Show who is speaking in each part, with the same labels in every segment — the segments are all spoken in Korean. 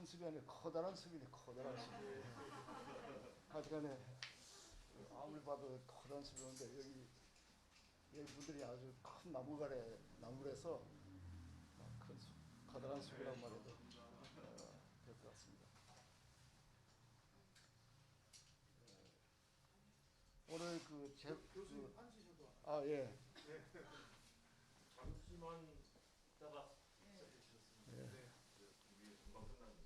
Speaker 1: 큰 숲이 아니라 커다란 숲이네. 커다란 숲. 하여간에 아무리 봐도 커다란 숲이 오는데 여기 분들이 아주 큰 나무래서 큰 숲, 커다란 숲이라고 말해도 될 것 같습니다. 오늘
Speaker 2: 교수님 앉으셔도
Speaker 1: 예.
Speaker 3: 잠시만 있다가 시작해 주셨습니다.
Speaker 1: 예.
Speaker 3: 네. 우리 금방 끝납니다.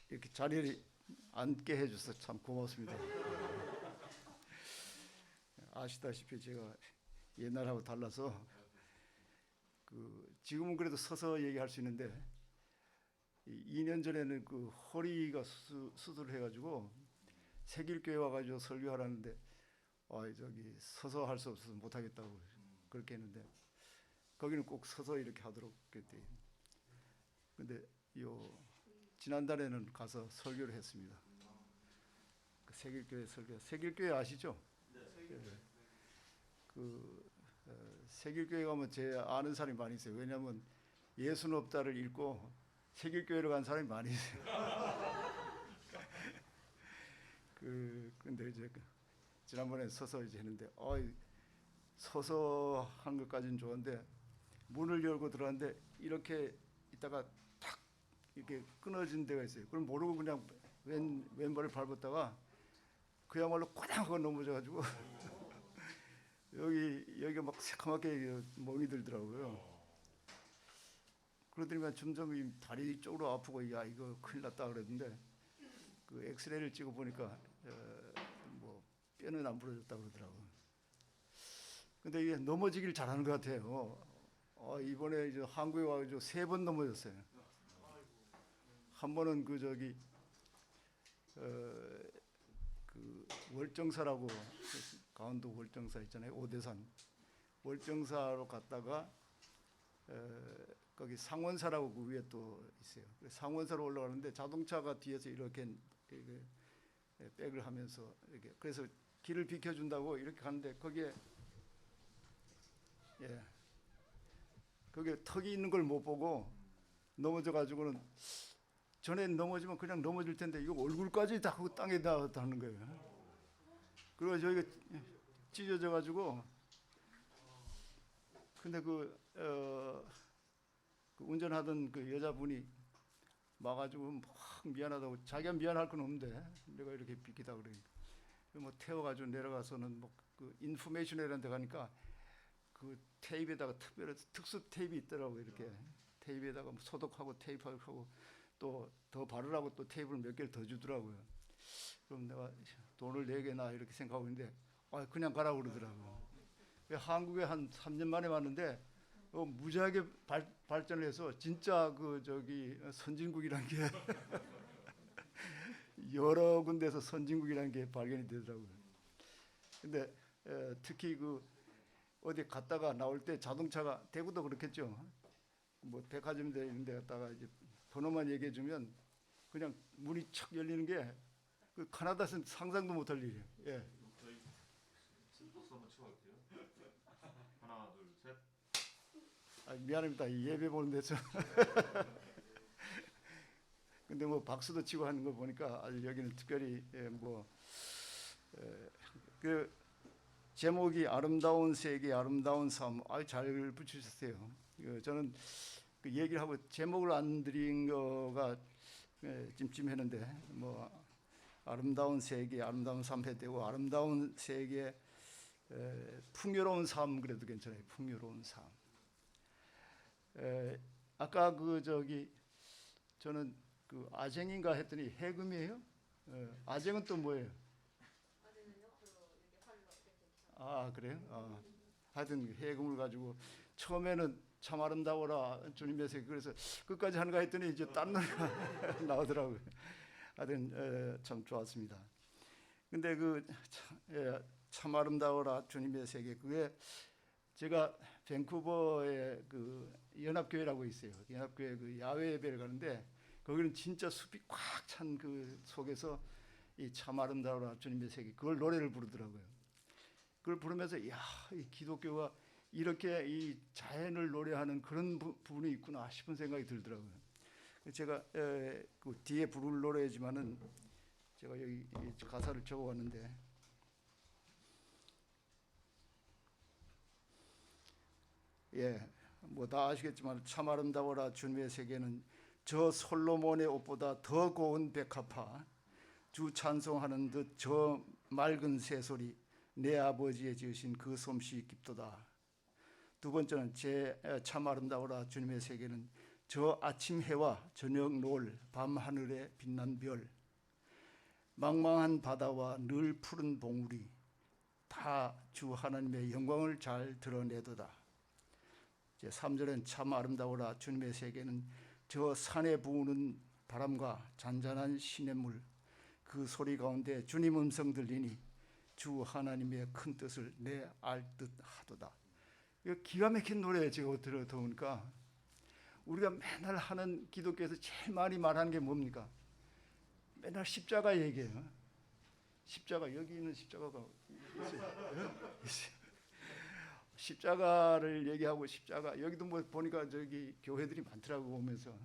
Speaker 1: 이렇게 자리를 앉게 해줘서 참 고맙습니다. 아시다시피 제가 옛날하고 달라서 지금은 그래도 서서 얘기할 수 있는데 2년 전에는 허리가 수술을 해가지고 세길교회 와가지고 설교하라는데 저기 서서 할 수 없어서 못하겠다고 그렇게 했는데 거기는 꼭 서서 이렇게 하도록 그랬대. 근데 지난달에는 가서 설교를 했습니다. 세길교회 설교. 세길교회 아시죠? 네. 세길교회 가면 제 아는 사람이 많이 있어요. 왜냐하면 예수는 없다를 읽고 세길교회로 간 사람이 많이 있어요. 근데 이제 지난번에 서서 이제 했는데 서서 한 것까지는 좋은데 문을 열고 들어갔는데 이렇게 있다가 탁 이렇게 끊어진 데가 있어요. 그럼 모르고 그냥 왼발을 밟았다가 그야말로 꽈당 하고 넘어져가지고 여기가 막 새카맣게 멍이 들더라고요. 그러더니만 점점 이 다리 쪽으로 아프고 야 이거 큰일 났다 그랬는데 엑스레이를 찍어 보니까 뭐 뼈는 안 부러졌다 그러더라고요. 근데 이게 넘어지길 잘하는 것 같아요. 이번에 이제 한국에 와가지고 3번 넘어졌어요. 한 번은 월정사라고 강원도 월정사 있잖아요. 오대산 월정사로 갔다가 거기 상원사라고 그 위에 또 있어요. 상원사로 올라가는데 자동차가 뒤에서 이렇게 백을 하면서 이렇게 그래서 길을 비켜준다고 이렇게 가는데 거기에 턱이 있는 걸 못 보고 넘어져가지고는 전에 넘어지면 그냥 넘어질 텐데 이거 얼굴까지 다 땅에 닿는 거예요. 그리고 저희가 찢어져가지고 근데 운전하던 여자분이 와가지고 막 미안하다고 자기가 미안할 건 없는데 내가 이렇게 비키다 그러니까 뭐 태워가지고 내려가서는 인포메이션이라는 데 가니까 테이프에다가 특수 테이프 있더라고. 이렇게 테이프에다가 소독하고 테이프하고 또 더 바르라고 또 테이프를 몇 개를 더 주더라고요. 그럼 내가 돈을 내게나 이렇게 생각하고 있는데 그냥 가라고 그러더라고요. 한국에 한 3년 만에 왔는데 무지하게 발전을 해서 진짜 선진국이라는 게 여러 군데서 선진국이라는 게 발견이 되더라고요. 근데 특히 어디 갔다가 나올 때 자동차가 대구도 그렇겠죠. 뭐 백화점인데 이런 데 갔다가 이제 번호만 얘기해 주면 그냥 문이 척 열리는 게 캐나다에서는 상상도 못할 일이에요. 예.
Speaker 3: 저희 박수 한번 치고 갈게요. 하나, 둘, 셋.
Speaker 1: 미안합니다. 예배 보는 데서. 근데 뭐 박수도 치고 하는 거 보니까 아주 여기는 특별히 제목이 아름다운 세계, 아름다운 삶. 잘 붙이셨어요. 저는 얘기를 하고 제목을 안 드린 거가 찜찜했는데 아름다운 세계, 아름다운 삶 해도 되고 아름다운 세계, 풍요로운 삶 그래도 괜찮아요. 풍요로운 삶. 아까 저는 아쟁인가 했더니 해금이에요? 아쟁은 또 뭐예요?
Speaker 4: 아쟁은 옆으로 이렇게 팔로 이렇게.
Speaker 1: 그래요? 하여튼 해금을 가지고 처음에는 참 아름다워라 주님의 세계 그래서 끝까지 하는가 했더니 이제 딴 노래가 나오더라고요. 하여튼 참 좋았습니다. 근데 참 아름다워라 주님의 세계 그게 제가 밴쿠버에 연합교회라고 있어요. 연합교회 야외 예배를 가는데 거기는 진짜 숲이 꽉 찬 속에서 이 참 아름다워라 주님의 세계 그걸 노래를 부르더라고요. 그걸 부르면서 이 기독교가 이렇게 이 자연을 노래하는 그런 부분이 있구나 싶은 생각이 들더라고요. 제가 그 뒤에 부를 노래지만은 제가 여기 이 가사를 적어왔는데 뭐 다 아시겠지만 참 아름다워라 주님의 세계는 저 솔로몬의 옷보다 더 고운 백합화 주 찬송하는 듯 저 맑은 새소리 내 아버지의 지으신 그 솜씨 깊도다. 두 번째는 제 참 아름다워라 주님의 세계는 저 아침 해와 저녁 노을 밤 하늘에 빛난 별 망망한 바다와 늘 푸른 봉우리 다 주 하나님의 영광을 잘 드러내도다. 제 3절엔 참 아름다워라 주님의 세계는 저 산에 부으는 바람과 잔잔한 시냇물 그 소리 가운데 주님 음성 들리니 주 하나님의 큰 뜻을 내 알 듯 하도다. 이거 기가 막힌 노래 제가 들어보니까 우리가 맨날 하는 기독교에서 제일 많이 말하는 게 뭡니까? 맨날 십자가 얘기해요. 십자가 여기 있는 십자가가 있어요. 십자가를 얘기하고 십자가 여기도 뭐 보니까 저기 교회들이 많더라고 보면서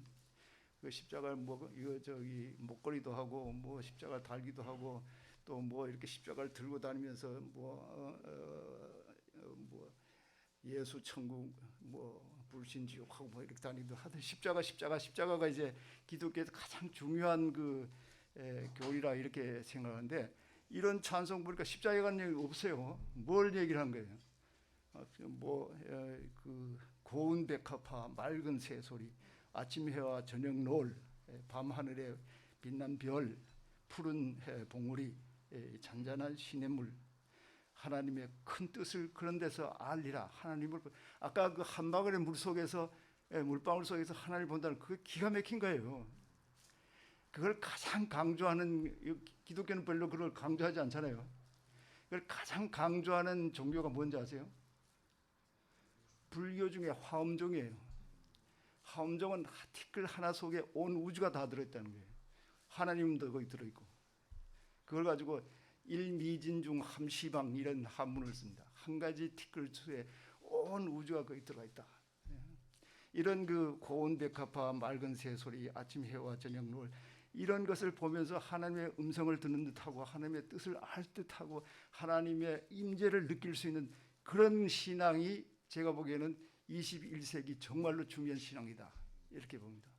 Speaker 1: 그 십자가 뭐 이거 저기 목걸이도 하고 뭐 십자가 달기도 하고 또 뭐 이렇게 십자가를 들고 다니면서 뭐 예수 천국 뭐 불신지옥하고 뭐 이렇게 다니기도 하던 십자가가 이제 기독교에서 가장 중요한 그 교리라 이렇게 생각하는데 이런 찬송 보니까 십자가에 얘기 없어요. 뭘 얘기를 한 거예요? 그 고운 백합화 맑은 새소리 아침 해와 저녁 노을 밤 하늘에 빛난 별 푸른 봉우리 잔잔한 시냇물 하나님의 큰 뜻을 그런 데서 알리라. 하나님을 아까 그 한 바구니 물 속에서 물방울 속에서 하나님을 본다는 그게 기가 막힌 거예요. 그걸 가장 강조하는 기독교는 별로 그걸 강조하지 않잖아요. 그걸 가장 강조하는 종교가 뭔지 아세요? 불교 중에 화엄종이에요. 화엄종은 티끌 하나 속에 온 우주가 다 들어있다는 거예요. 하나님도 거기 들어있고 그걸 가지고 일미진중 함시방 이런 한문을 씁니다. 한 가지 티끌 수에 온 우주가 거기 들어가 있다. 이런 그 고운 백합화 맑은 새소리 아침 해와 저녁 노을 이런 것을 보면서 하나님의 음성을 듣는 듯하고 하나님의 뜻을 알 듯하고 하나님의 임재를 느낄 수 있는 그런 신앙이 제가 보기에는 21세기 정말로 중요한 신앙이다 이렇게 봅니다.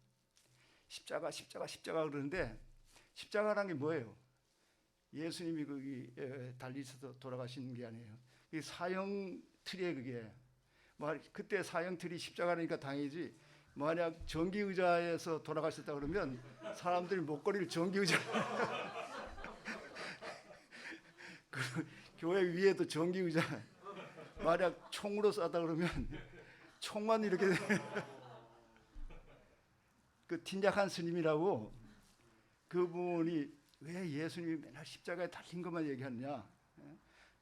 Speaker 1: 십자가 그러는데 십자가라는 게 뭐예요? 예수님이 거기 달리셔서 돌아가신 게 아니에요. 이 사형 틀에 그게 그때 사형 틀이 십자가니까 당연히지. 만약 전기 의자에서 돌아가셨다 그러면 사람들이 목걸이를 전기 의자 그 교회 위에도 전기 의자 만약 총으로 쐈다 그러면 총만 이렇게 그 tinjak한 스님이라고 그분이 왜 예수님이 맨날 십자가에 달린 것만 얘기하느냐?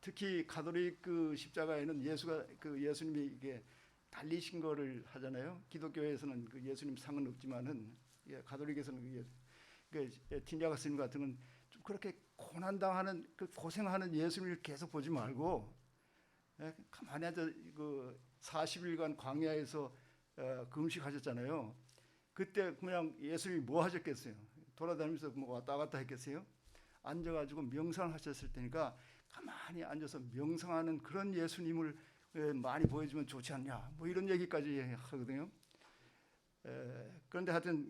Speaker 1: 특히 가톨릭 그 십자가에는 예수님이 이게 달리신 거를 하잖아요. 기독교에서는 그 예수님 상은 없지만은 가톨릭에서는 tinjak한 스님 같은 건 좀 그렇게 고난당하는 그 고생하는 예수님을 계속 보지 말고 가만히 앉아 그 40일간 광야에서 금식하셨잖아요. 그때 그냥 예수님이 뭐 하셨겠어요? 돌아다니면서 뭐 왔다 갔다 했겠어요? 앉아가지고 명상하셨을 테니까 가만히 앉아서 명상하는 그런 예수님을 많이 보여주면 좋지 않냐? 뭐 이런 얘기까지 하거든요. 그런데 하여튼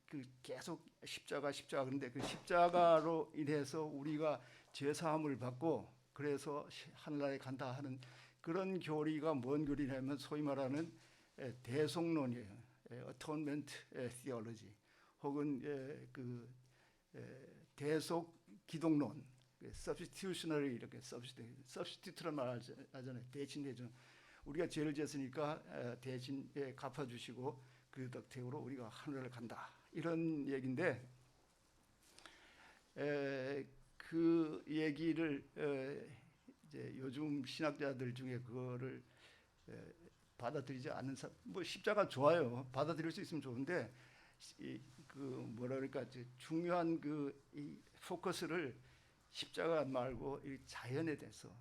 Speaker 1: 그 계속 십자가 그런데 그 십자가로 인해서 우리가 죄 사함을 받고 그래서 하늘나라에 간다 하는 그런 교리가 뭔 교리냐면 소위 말하는 대속론이에요. Atonement Theology 혹은 그 대속 기독론, substitutionary 이렇게 substitute란 말 하잖아요. 대신해준 우리가 죄를 지었으니까 대신 갚아주시고 그 덕택으로 우리가 하늘을 간다 이런 얘기인데 그 얘기를 이제 요즘 신학자들 중에 그거를 받아들이지 않는 사람, 뭐 십자가 좋아요. 받아들일 수 있으면 좋은데 그 뭐라 그럴까 중요한 이 포커스를 십자가 말고 이 자연에 대해서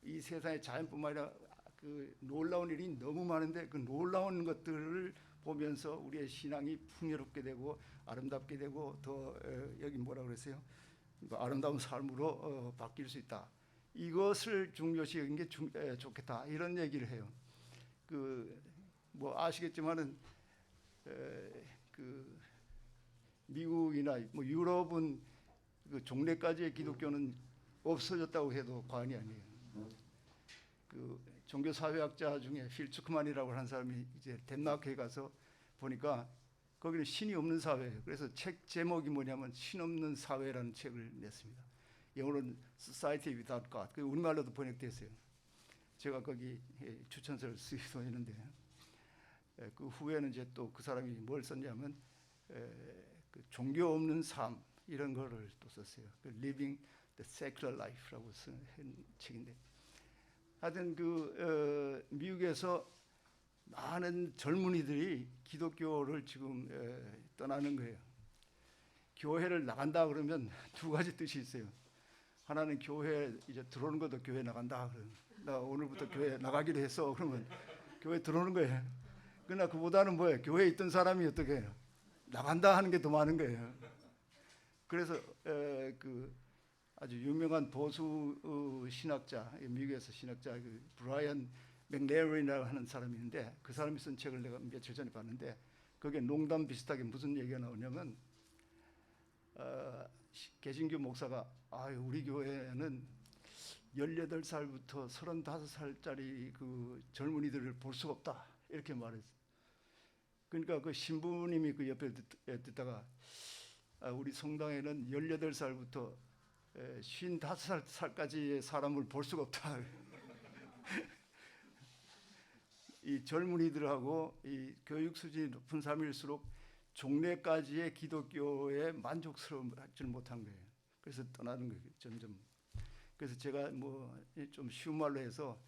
Speaker 1: 이 세상의 자연뿐만 아니라 그 놀라운 일이 너무 많은데 그 놀라운 것들을 보면서 우리의 신앙이 풍요롭게 되고 아름답게 되고 더 여기 뭐라 그랬어요? 아름다운 삶으로 바뀔 수 있다. 이것을 중요시 여긴 게 좋겠다. 이런 얘기를 해요. 그 뭐 아시겠지만은 그 미국이나 뭐 유럽은 그 종래까지의 기독교는 없어졌다고 해도 과언이 아니에요. 그 종교 사회학자 중에 필츠크만이라고 하는 사람이 이제 덴마크에 가서 보니까 거기는 신이 없는 사회예요. 그래서 책 제목이 뭐냐면 신 없는 사회라는 책을 냈습니다. 영어로는 Society Without God. 그 우리말로도 번역됐어요. 제가 거기 추천서를 쓰기도 했는데 그 후에는 이제 또 그 사람이 뭘 썼냐면 그 종교 없는 삶 이런 거를 또 썼어요. 그 Living the Secular Life라고 쓴 책인데 하여튼 그 미국에서 많은 젊은이들이 기독교를 지금 떠나는 거예요. 교회를 나간다 그러면 두 가지 뜻이 있어요. 하나는 교회 이제 들어오는 것도 교회 나간다. 나 오늘부터 교회 나가기로 했어. 그러면 교회 들어오는 거예요. 그러나 그보다는 뭐예요? 교회에 있던 사람이 어떻게 해요? 나간다 하는 게 더 많은 거예요. 그래서 그 아주 유명한 보수 신학자, 미국에서 신학자 그 브라이언 맥레어리라고 하는 사람이 있는데 그 사람이 쓴 책을 내가 며칠 전에 봤는데 거기에 농담 비슷하게 무슨 얘기가 나오냐면 개신교 목사가 우리 교회는 18살부터 35살짜리 그 젊은이들을 볼 수가 없다 이렇게 말했어요. 그러니까 그 신부님이 그 옆에 듣다가 우리 성당에는 18살부터 55살까지의 사람을 볼 수가 없다. 이 젊은이들하고 이 교육 수준이 높은 사람일수록 종래까지의 기독교에 만족스러워하지 못한 거예요. 그래서 떠나는 거예요. 점점. 그래서 제가 뭐 좀 쉬운 말로 해서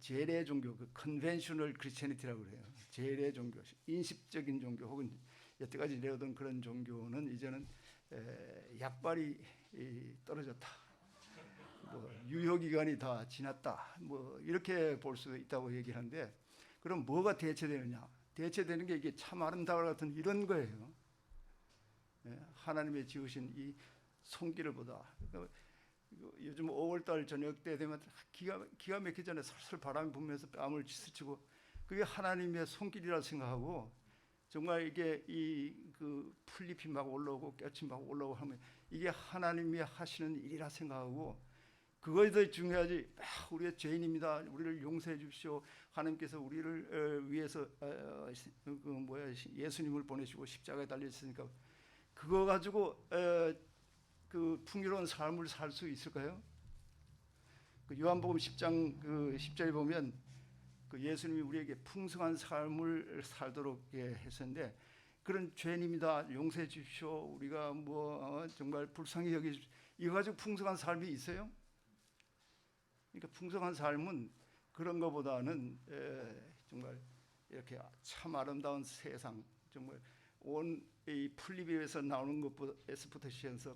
Speaker 1: 재래 종교, 그 컨벤셔널 크리스천리티라고 그래요. 재래 종교, 인식적인 종교 혹은 여태까지 내어던 그런 종교는 이제는 약발이 떨어졌다. 뭐 유효 기간이 다 지났다. 뭐 이렇게 볼 수 있다고 얘기하는데 그럼 뭐가 대체되느냐? 대체되는 게 이게 참 아름다울 같은 이런 거예요. 하나님의 지으신 이 손길을 보다. 요즘 5월달 저녁 때 되면 기가 막히잖아요. 살살 바람이 불면서 뺨을 스치고 그게 하나님의 손길이라 생각하고 정말 이게 그 풀잎이 막 올라오고 볕이 막 올라오고 하면 이게 하나님이 하시는 일이라 생각하고 그거에 더 중요하지. 우리가 죄인입니다. 우리를 용서해 주십시오. 하나님께서 우리를 위해서 예수님을 보내시고 십자가에 달리셨으니까 그거 가지고 그 풍요로운 삶을 살 수 있을까요? 그 요한복음 10장 그 10절에 보면 그 예수님이 우리에게 풍성한 삶을 살도록 했었는데 그런 죄인입니다. 용서해 주십시오. 우리가 정말 불쌍히 여기 주십시오. 이거 가지고 풍성한 삶이 있어요? 그러니까 풍성한 삶은 그런 것보다는 정말 이렇게 참 아름다운 세상, 정말 온 이 풀잎에서 나오는 것에서부터 시작해서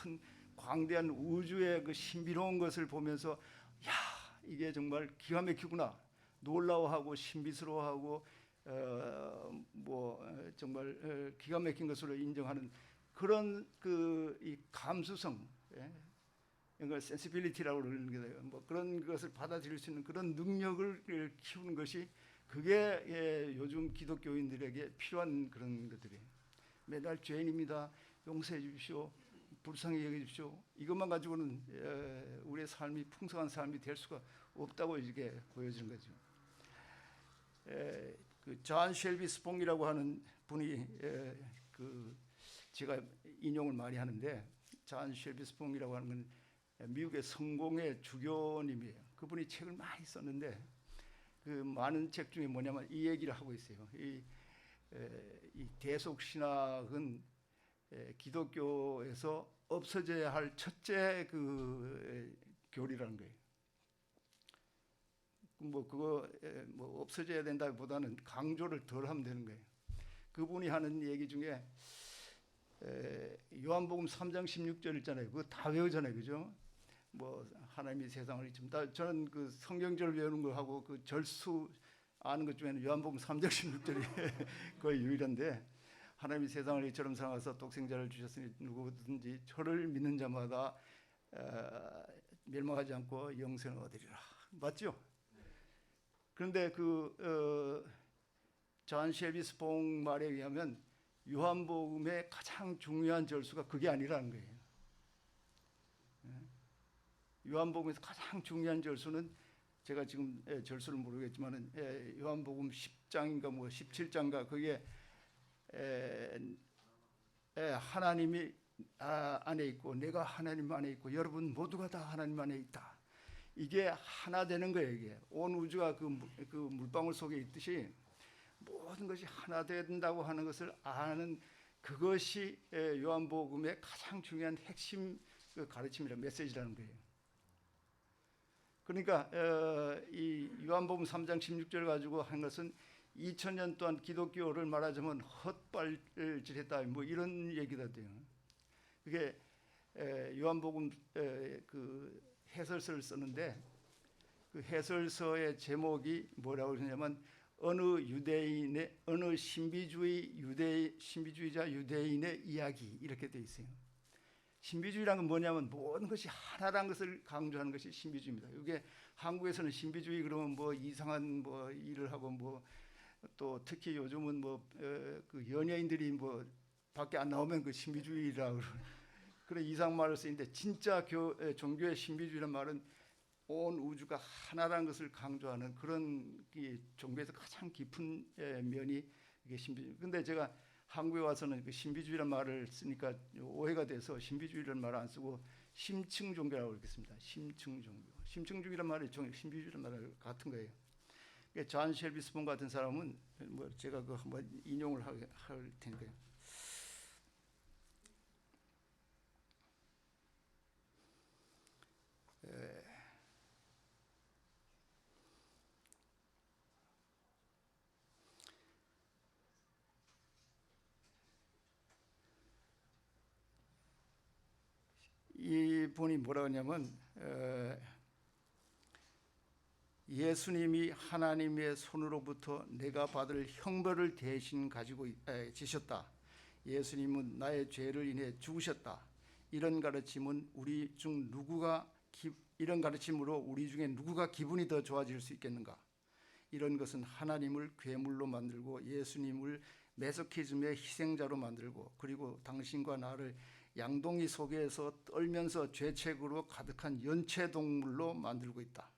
Speaker 1: 큰 광대한 우주의 그 신비로운 것을 보면서 야 이게 정말 기가 막히구나 놀라워하고 신비스러워하고 정말 기가 막힌 것으로 인정하는 그런 그 이 감수성, 이걸 센시빌리티라고 그러는 거예요. 뭐 그런 것을 받아들일 수 있는 그런 능력을 키우는 것이 그게 요즘 기독교인들에게 필요한 그런 것들이에요. 매달 죄인입니다. 용서해 주십시오. 불쌍히 여겨 주십시오. 이것만 가지고는 우리의 삶이 풍성한 삶이 될 수가 없다고 이게 보여지는 거죠. 그 존 쉘비 스퐁이라고 하는 분이 그 제가 인용을 많이 하는데 존 쉘비 스퐁이라고 하는 건 미국의 성공의 주교님이에요. 그분이 책을 많이 썼는데 그 많은 책 중에 뭐냐면 이 얘기를 하고 있어요. 이 대속 신학은 기독교에서 없어져야 할 첫째 그 교리라는 거예요. 그거 없어져야 된다기보다는 강조를 덜 하면 되는 거예요. 그분이 하는 얘기 중에 요한복음 3장 16절 있잖아요. 그거 다 외우잖아요, 그죠? 뭐 하나님이 세상을 이쯤 저는 그 성경절 외우는 거 하고 그 절수 아는 것 중에는 요한복음 3장 16절이 거의 유일한데 하나님이 세상을 이처럼 사랑하사 독생자를 주셨으니 누구든지 저를 믿는 자마다 멸망하지 않고 영생을 얻으리라. 맞죠? 그런데 존 쉘비 스퐁 말에 의하면 요한복음의 가장 중요한 절수가 그게 아니라는 거예요. 요한복음에서 가장 중요한 절수는 제가 지금 절수를 모르겠지만은 요한복음 10장인가 뭐 17장인가 그게 하나님이 안에 있고 내가 하나님 안에 있고 여러분 모두가 다 하나님 안에 있다. 이게 하나 되는 거예요. 이게 온 우주가 그 물방울 속에 있듯이 모든 것이 하나 된다고 하는 것을 아는 그것이 요한복음의 가장 중요한 핵심 가르침이라 메시지라는 거예요. 그러니까 이 요한복음 3장 16절 가지고 한 것은 2000년 동안 기독교를 말하자면 헛발질했다 뭐 이런 얘기가 돼요. 그게 요한복음 그 해설서를 썼는데 그 해설서의 제목이 뭐라고 그러냐면 어느 신비주의자 유대인의 이야기 이렇게 돼 있어요. 신비주의라는 건 뭐냐면 모든 것이 하나라는 것을 강조하는 것이 신비주의입니다. 이게 한국에서는 신비주의 그러면 뭐 이상한 뭐 일을 하고 뭐 또 특히 요즘은 뭐 그 연예인들이 뭐 밖에 안 나오면 그 신비주의라고 그런 이상 말을 쓰는데 진짜 종교의 신비주의란 말은 온 우주가 하나라는 것을 강조하는 그런 종교에서 가장 깊은 면이 이게 신비주의. 근데 제가 한국에 와서는 그 신비주의란 말을 쓰니까 오해가 돼서 신비주의라는 말을 안 쓰고 심층 종교라고 그러겠습니다. 심층 종교. 심층 종교란 말이 신비주의란 말 같은 거예요. 존 쉘비 스폰 같은 사람은 뭐 제가 그 한번 인용을 할 테니까요. 이분이 뭐라 하냐면 예수님이 하나님의 손으로부터 내가 받을 형벌을 대신 가지고 지셨다. 예수님은 나의 죄를 인해 죽으셨다. 이런 가르침은 이런 가르침으로 우리 중에 누구가 기분이 더 좋아질 수 있겠는가? 이런 것은 하나님을 괴물로 만들고 예수님을 메소키즘의 희생자로 만들고 그리고 당신과 나를 양동이 속에서 떨면서 죄책으로 가득한 연체동물로 만들고 있다.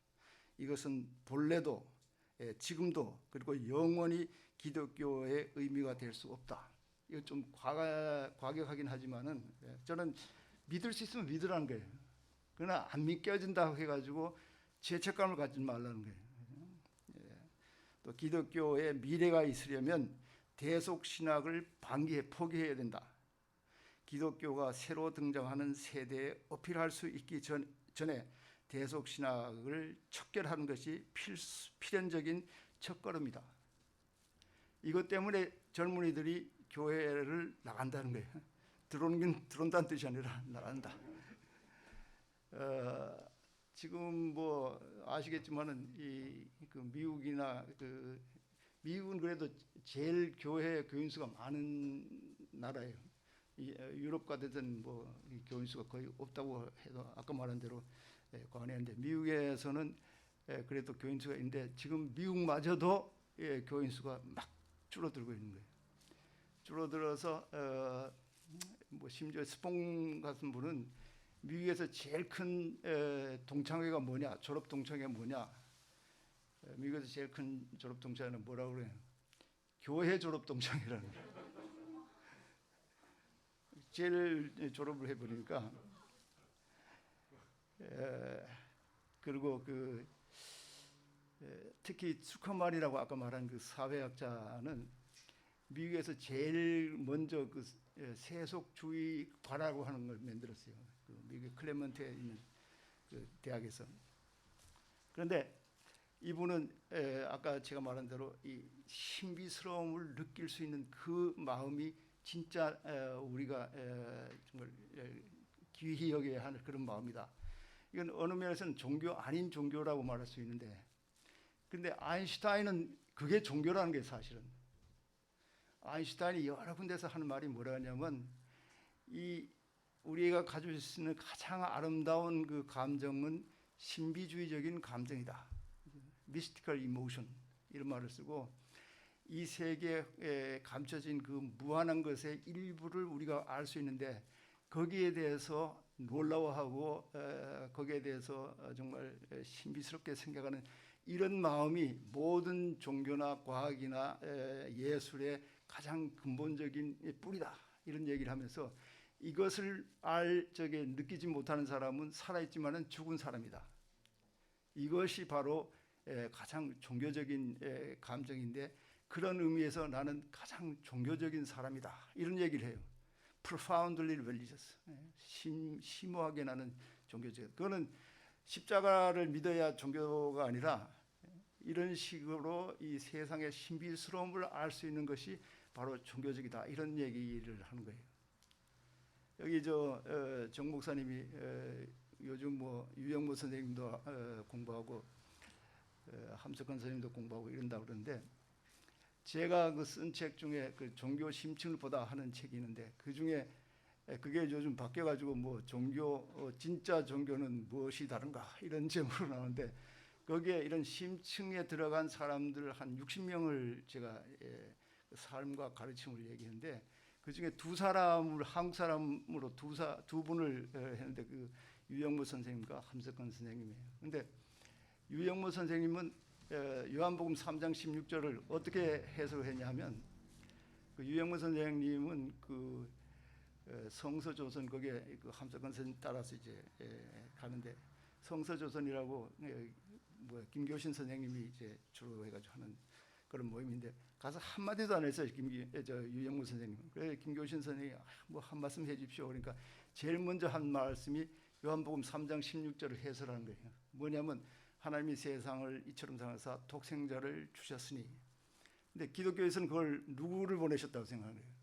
Speaker 1: 이것은 본래도 지금도 그리고 영원히 기독교의 의미가 될 수 없다. 이거 좀 과격하긴 하지만은 저는 믿을 수 있으면 믿으라는 거예요. 그러나 안 믿겨진다고 해가지고 죄책감을 갖지 말라는 거예요. 또 기독교의 미래가 있으려면 대속신학을 포기해야 된다. 기독교가 새로 등장하는 세대에 어필할 수 있기 전에 대속신학을 척결하는 것이 필연적인 첫걸음이다. 이것 때문에 젊은이들이 교회를 나간다는 거예요. 들어온다는 뜻이 아니라 나간다. 지금 뭐 아시겠지만은 그 미국이나 미국은 그래도 제일 교인 수가 많은 나라예요. 유럽 같은 뭐 교인 수가 거의 없다고 해도 아까 말한 대로 관해인데 미국에서는 그래도 교인 수가 있는데 지금 미국마저도 교인 수가 막 줄어들고 있는 거예요. 줄어들어서 뭐 심지어 스폰 같은 분은 미국에서 제일 큰 동창회가 뭐냐, 졸업 동창회가 뭐냐? 미국에서 제일 큰 졸업 동창회는 뭐라고 그래요? 교회 졸업 동창회라는 거예요. 제일 졸업을 해보니까 그리고 특히 수커만이라고 아까 말한 그 사회학자는 미국에서 제일 먼저 그 세속주의과라고 하는 걸 만들었어요. 그 미국 클레먼트에 있는 그 대학에서. 그런데 이분은 아까 제가 말한 대로 이 신비스러움을 느낄 수 있는 그 마음이 진짜 우리가 정말 귀히 여겨야 하는 그런 마음이다. 이건 어느 면에서는 종교 아닌 종교라고 말할 수 있는데, 근데 아인슈타인은 그게 종교라는 게 사실은. 아인슈타인이 여러 군데서 하는 말이 뭐라 하냐면, 이 우리가 가지고 있는 가장 아름다운 그 감정은 신비주의적인 감정이다. 미스티컬 이모션 이런 말을 쓰고, 이 세계에 감춰진 그 무한한 것의 일부를 우리가 알 수 있는데 거기에 대해서 놀라워하고 거기에 대해서 정말 신비스럽게 생각하는 이런 마음이 모든 종교나 과학이나 예술의 가장 근본적인 뿌리다. 이런 얘기를 하면서 이것을 느끼지 못하는 사람은 살아있지만은 죽은 사람이다. 이것이 바로 가장 종교적인 감정인데, 그런 의미에서 나는 가장 종교적인 사람이다. 이런 얘기를 해요. profoundly religious. 심오하게 나는 종교적. 그거는 십자가를 믿어야 종교가 아니라 이런 식으로 이 세상의 신비스러움을 알 수 있는 것이 바로 종교적이다. 이런 얘기를 하는 거예요. 여기 정 목사님이 요즘 뭐 유영모 선생님도 공부하고 함석헌 선생님도 공부하고 이런다 그러는데, 제가 그 쓴 책 중에 그 종교 심층을 보다 하는 책이 있는데, 그 중에 그게 요즘 바뀌어가지고 뭐 진짜 종교는 무엇이 다른가 이런 제목으로 나오는데, 거기에 이런 심층에 들어간 사람들 한 60명을 제가 삶과 가르침을 얘기했는데, 그 중에 두 사람을 한국 사람으로 두 분을 했는데, 그 유영모 선생님과 함석헌 선생님이에요. 근데 유영모 선생님은 요한복음 3장 16절을 어떻게 해석했냐면, 그 유영모 선생님은 그 성서조선, 거기에 그 함석헌 선생님 따라서 이제 가는데, 성서조선이라고 김교신 선생님이 이제 주로 해가지고 하는 그런 모임인데, 가서 한 마디도 안 했어요. 유영모 선생님. 그래 김교신 선생님이 뭐 한 말씀 해주십시오. 그러니까 제일 먼저 한 말씀이 요한복음 3장 16절을 해설하는 거예요. 뭐냐면, 하나님이 세상을 이처럼 사랑하사 독생자를 주셨으니. 근데 기독교에서는 그걸 누구를 보내셨다고 생각하는 거예요?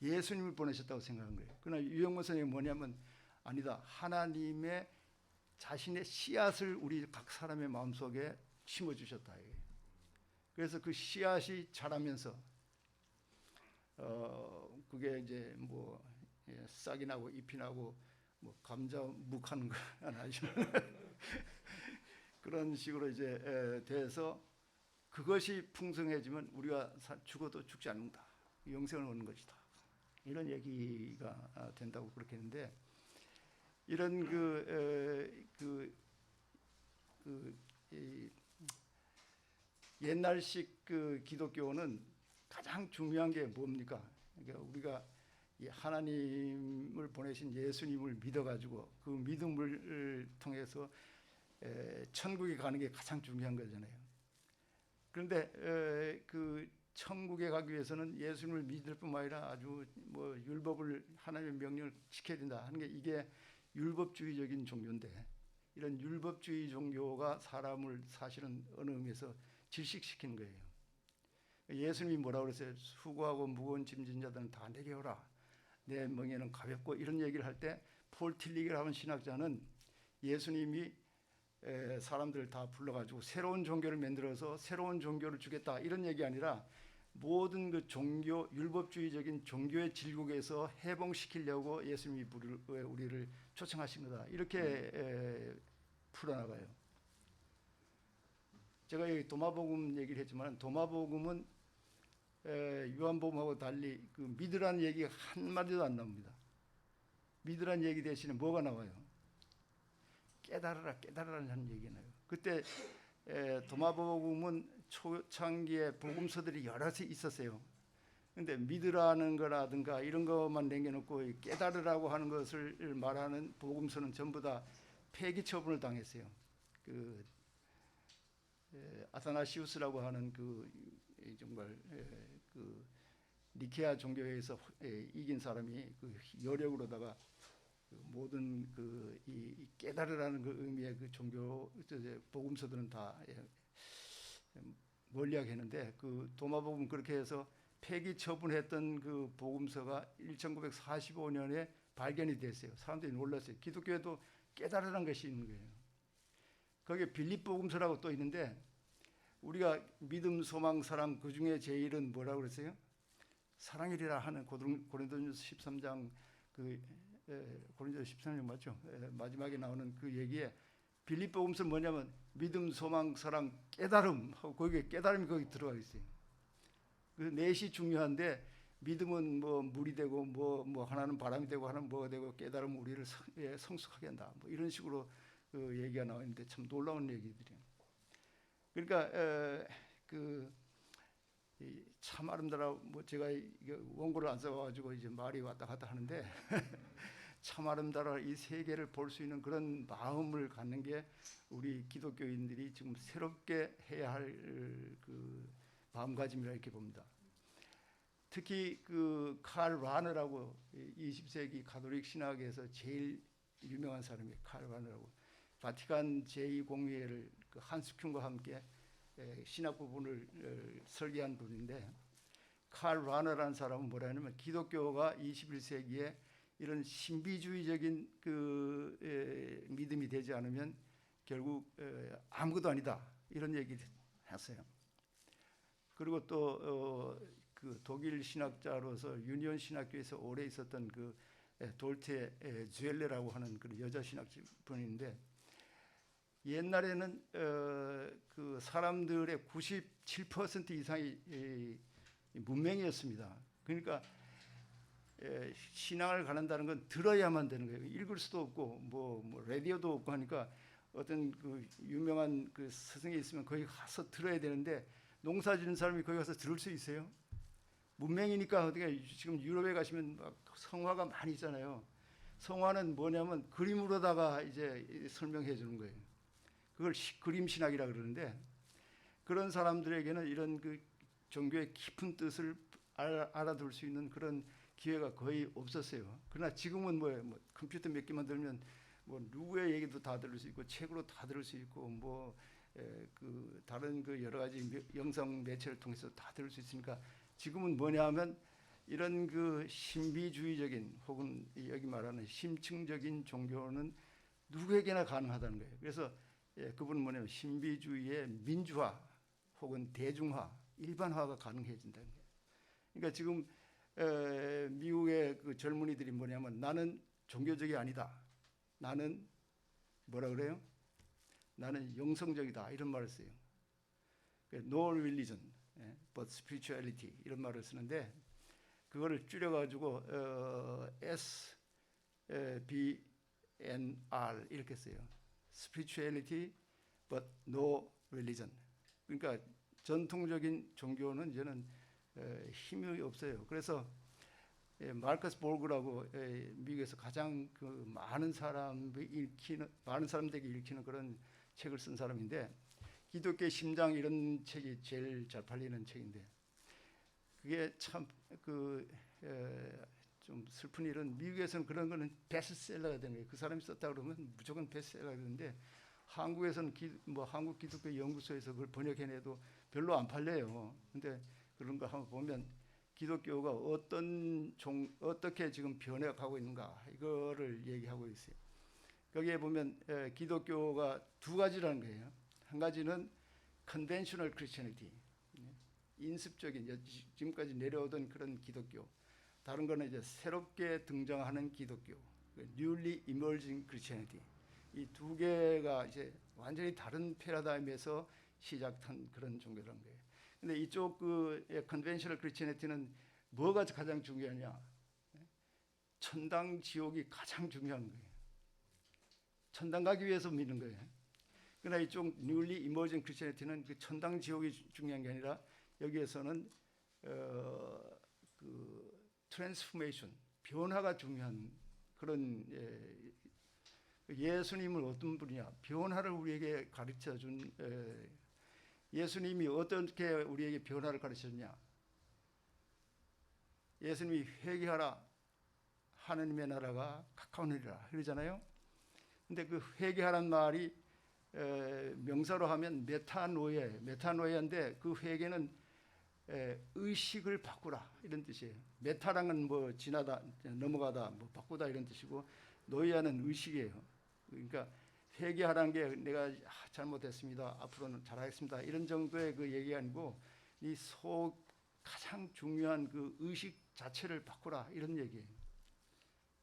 Speaker 1: 예수님을 보내셨다고 생각하는 거예요. 그러나 유영모 선생님은 뭐냐면, 아니다. 하나님의 자신의 씨앗을 우리 각 사람의 마음속에 심어주셨다. 그래서 그 씨앗이 자라면서 그게 이제 뭐 싹이 나고 잎이 나고 뭐 감자 묵하는 거 아니지만 그런 식으로 이제 돼서 그것이 풍성해지면 우리가 죽어도 죽지 않는다. 영생을 얻는 것이다. 이런 얘기가 된다고 그렇게 했는데, 이런 옛날식 그 기독교는 가장 중요한 게 뭡니까? 그러니까 우리가 이 하나님을 보내신 예수님을 믿어가지고 그 믿음을 통해서 천국에 가는 게 가장 중요한 거잖아요. 그런데 그 천국에 가기 위해서는 예수님을 믿을 뿐만 아니라 아주 뭐 율법을, 하나님의 명령을 지켜야 된다 하는 게, 이게 율법주의적인 종교인데, 이런 율법주의 종교가 사람을 사실은 어느 의미에서 질식시키는 거예요. 예수님이 뭐라고 그랬어요? 수고하고 무거운 짐진 자들은 다 내게 오라. 내 멍에는 가볍고, 이런 얘기를 할 때 폴 틸리게라는 신학자는 예수님이 사람들을 다 불러가지고 새로운 종교를 만들어서 새로운 종교를 주겠다 이런 얘기 아니라, 모든 그 종교, 율법주의적인 종교의 질국에서 해방시키려고 예수님이 우리를 초청하신 거다. 이렇게 풀어나가요. 제가 여기 도마복음 얘기를 했지만, 도마복음은 요한복음하고 달리 그 믿으라는 얘기가 한마디도 안 나옵니다. 믿으라는 얘기 대신에 뭐가 나와요? 깨달으라, 깨달으라는 얘기가 나요. 그때 도마복음은 초창기에 복음서들이 여럿이 있었어요. 근데 믿으라는 거라든가 이런 것만 남겨놓고 깨달으라고 하는 것을 말하는 복음서는 전부 다 폐기 처분을 당했어요. 그 아타나시우스라고 하는 그 정말 그 니케아 종교회에서 이긴 사람이 그 여력으로다가 그 모든 이 깨달으라는 그 의미의 그 종교 복음서들은 다 멀리하게 했는데, 그 도마복음 그렇게 해서 폐기 처분했던 그 복음서가 1945년에 발견이 됐어요. 사람들이 놀랐어요. 기독교에도 깨달으라는 것이 있는 거예요. 거기에 빌립보음서라고 또 있는데 우리가 믿음, 소망, 사랑 그 중에 제일은 뭐라고 그랬어요? 사랑이리라 하는 고린도전서 13장 고린도전서 13장 맞죠? 마지막에 나오는 그 얘기에 빌립보음서 뭐냐면 믿음, 소망, 사랑, 깨달음 하고 거기에 깨달음이 거기 들어가 있어요. 그 넷이 중요한데 믿음은 뭐 물이 되고 뭐 하나는 바람이 되고 하나는 뭐가 되고 깨달음은 우리를 성숙하게 한다. 뭐 이런 식으로 그 얘기가 나와 있는데 참 놀라운 얘기들이에요. 그러니까 참 아름다워. 뭐 제가 이게 원고를 안 써가지고 이제 말이 왔다 갔다 하는데 참 아름다워 이 세계를 볼 수 있는 그런 마음을 갖는 게 우리 기독교인들이 지금 새롭게 해야 할 그 마음가짐이라 이렇게 봅니다. 특히 그 칼 라너라고 20세기 가톨릭 신학에서 제일 유명한 사람이 칼 라너라고 바티칸 제2공회를 그 한스끂과 함께 신학 부분을 설계한 분인데 칼 라너라는 사람은 뭐라 하냐면 기독교가 21세기에 이런 신비주의적인 그 믿음이 되지 않으면 결국 아무것도 아니다 이런 얘기를 했어요. 그리고 또 그 독일 신학자로서 유니온 신학교에서 오래 있었던 그 돌테 주엘레라고 하는 그 여자 신학분인데 옛날에는 그 사람들의 97% 이상이 문맹이었습니다. 그러니까 신앙을 가른다는 건 들어야만 되는 거예요. 읽을 수도 없고 뭐 라디오도 없고 하니까 어떤 그 유명한 그 스승이 있으면 거기 가서 들어야 되는데 농사 짓는 사람이 거기 가서 들을 수 있어요? 문맹이니까 어떻게 지금 유럽에 가시면 막 성화가 많이 있잖아요. 성화는 뭐냐면 그림으로다가 이제 설명해 주는 거예요. 그걸 그림 신학이라 그러는데 그런 사람들에게는 이런 그 종교의 깊은 뜻을 알아둘 수 있는 그런 기회가 거의 없었어요. 그러나 지금은 뭐 컴퓨터 몇 개만 들면 뭐 누구의 얘기도 다 들을 수 있고 책으로 다 들을 수 있고 뭐 그 다른 그 여러 가지 영상 매체를 통해서 다 들을 수 있으니까 지금은 뭐냐하면 이런 그 신비주의적인 혹은 여기 말하는 심층적인 종교는 누구에게나 가능하다는 거예요. 그래서 그분은 뭐냐면 신비주의의 민주화 혹은 대중화, 일반화가 가능해진다는 거예요. 그러니까 지금 미국의 그 젊은이들이 뭐냐면 나는 종교적이 아니다. 나는 뭐라 그래요? 나는 영성적이다 이런 말을 써요. No religion, but spirituality 이런 말을 쓰는데 그거를 줄여가지고 SBNR 이렇게 써요. Spirituality, but no religion. 그러니까 전통적인 종교는 이제는 힘이 없어요. 그래서 마르커스 볼그라고 미국에서 가장 그 많은 사람들에게 읽히는 그런 책을 쓴 사람인데 기독교의 심장 이런 책이 제일 잘 팔리는 책인데 그게 참 좀 슬픈 일은 미국에서는 그런 거는 베스트셀러가 되는 거예요. 그 사람이 썼다 그러면 무조건 베스트셀러가 되는데 한국에서는 한국 기독교 연구소에서 그걸 번역해내도 별로 안 팔려요. 근데 그런 거 한번 보면 기독교가 어떻게 지금 변해가고 있는가 이거를 얘기하고 있어요. 거기에 보면 기독교가 두 가지라는 거예요. 한 가지는 conventional Christianity, 인습적인 지금까지 내려오던 그런 기독교. 다른 거는 이제 새롭게 등장하는 기독교, newly emerging Christianity. 이 두 개가 이제 완전히 다른 패러다임에서 시작한 그런 종교라는 거예요. 근데 이쪽 그 conventional Christianity는 뭐가 가장 중요하냐? 천당 지옥이 가장 중요한 거예요. 천당 가기 위해서 믿는 거예요. 그러나 이쪽 newly emerging Christianity는 그 천당 지옥이 중요한 게 아니라 여기에서는 그 트랜스포메이션, 변화가 중요한 그런 예수님은 어떤 분이냐? 변화를 우리에게 가르쳐 준 예수님이 어떻게 우리에게 변화를 가르쳤냐? 예수님이 회개하라 하느님의 나라가 가까우니라 그러잖아요. 근데 그 회개하라는 말이 명사로 하면 메타노이아인데 그 회개는 의식을 바꾸라 이런 뜻이에요. 메타랑은 뭐 지나다 넘어가다 뭐 바꾸다 이런 뜻이고 노이아는 의식이에요. 그러니까 회개하라는 게 내가 잘못했습니다. 앞으로는 잘하겠습니다. 이런 정도의 그 얘기가 아니고 이 속 가장 중요한 그 의식 자체를 바꾸라 이런 얘기예요.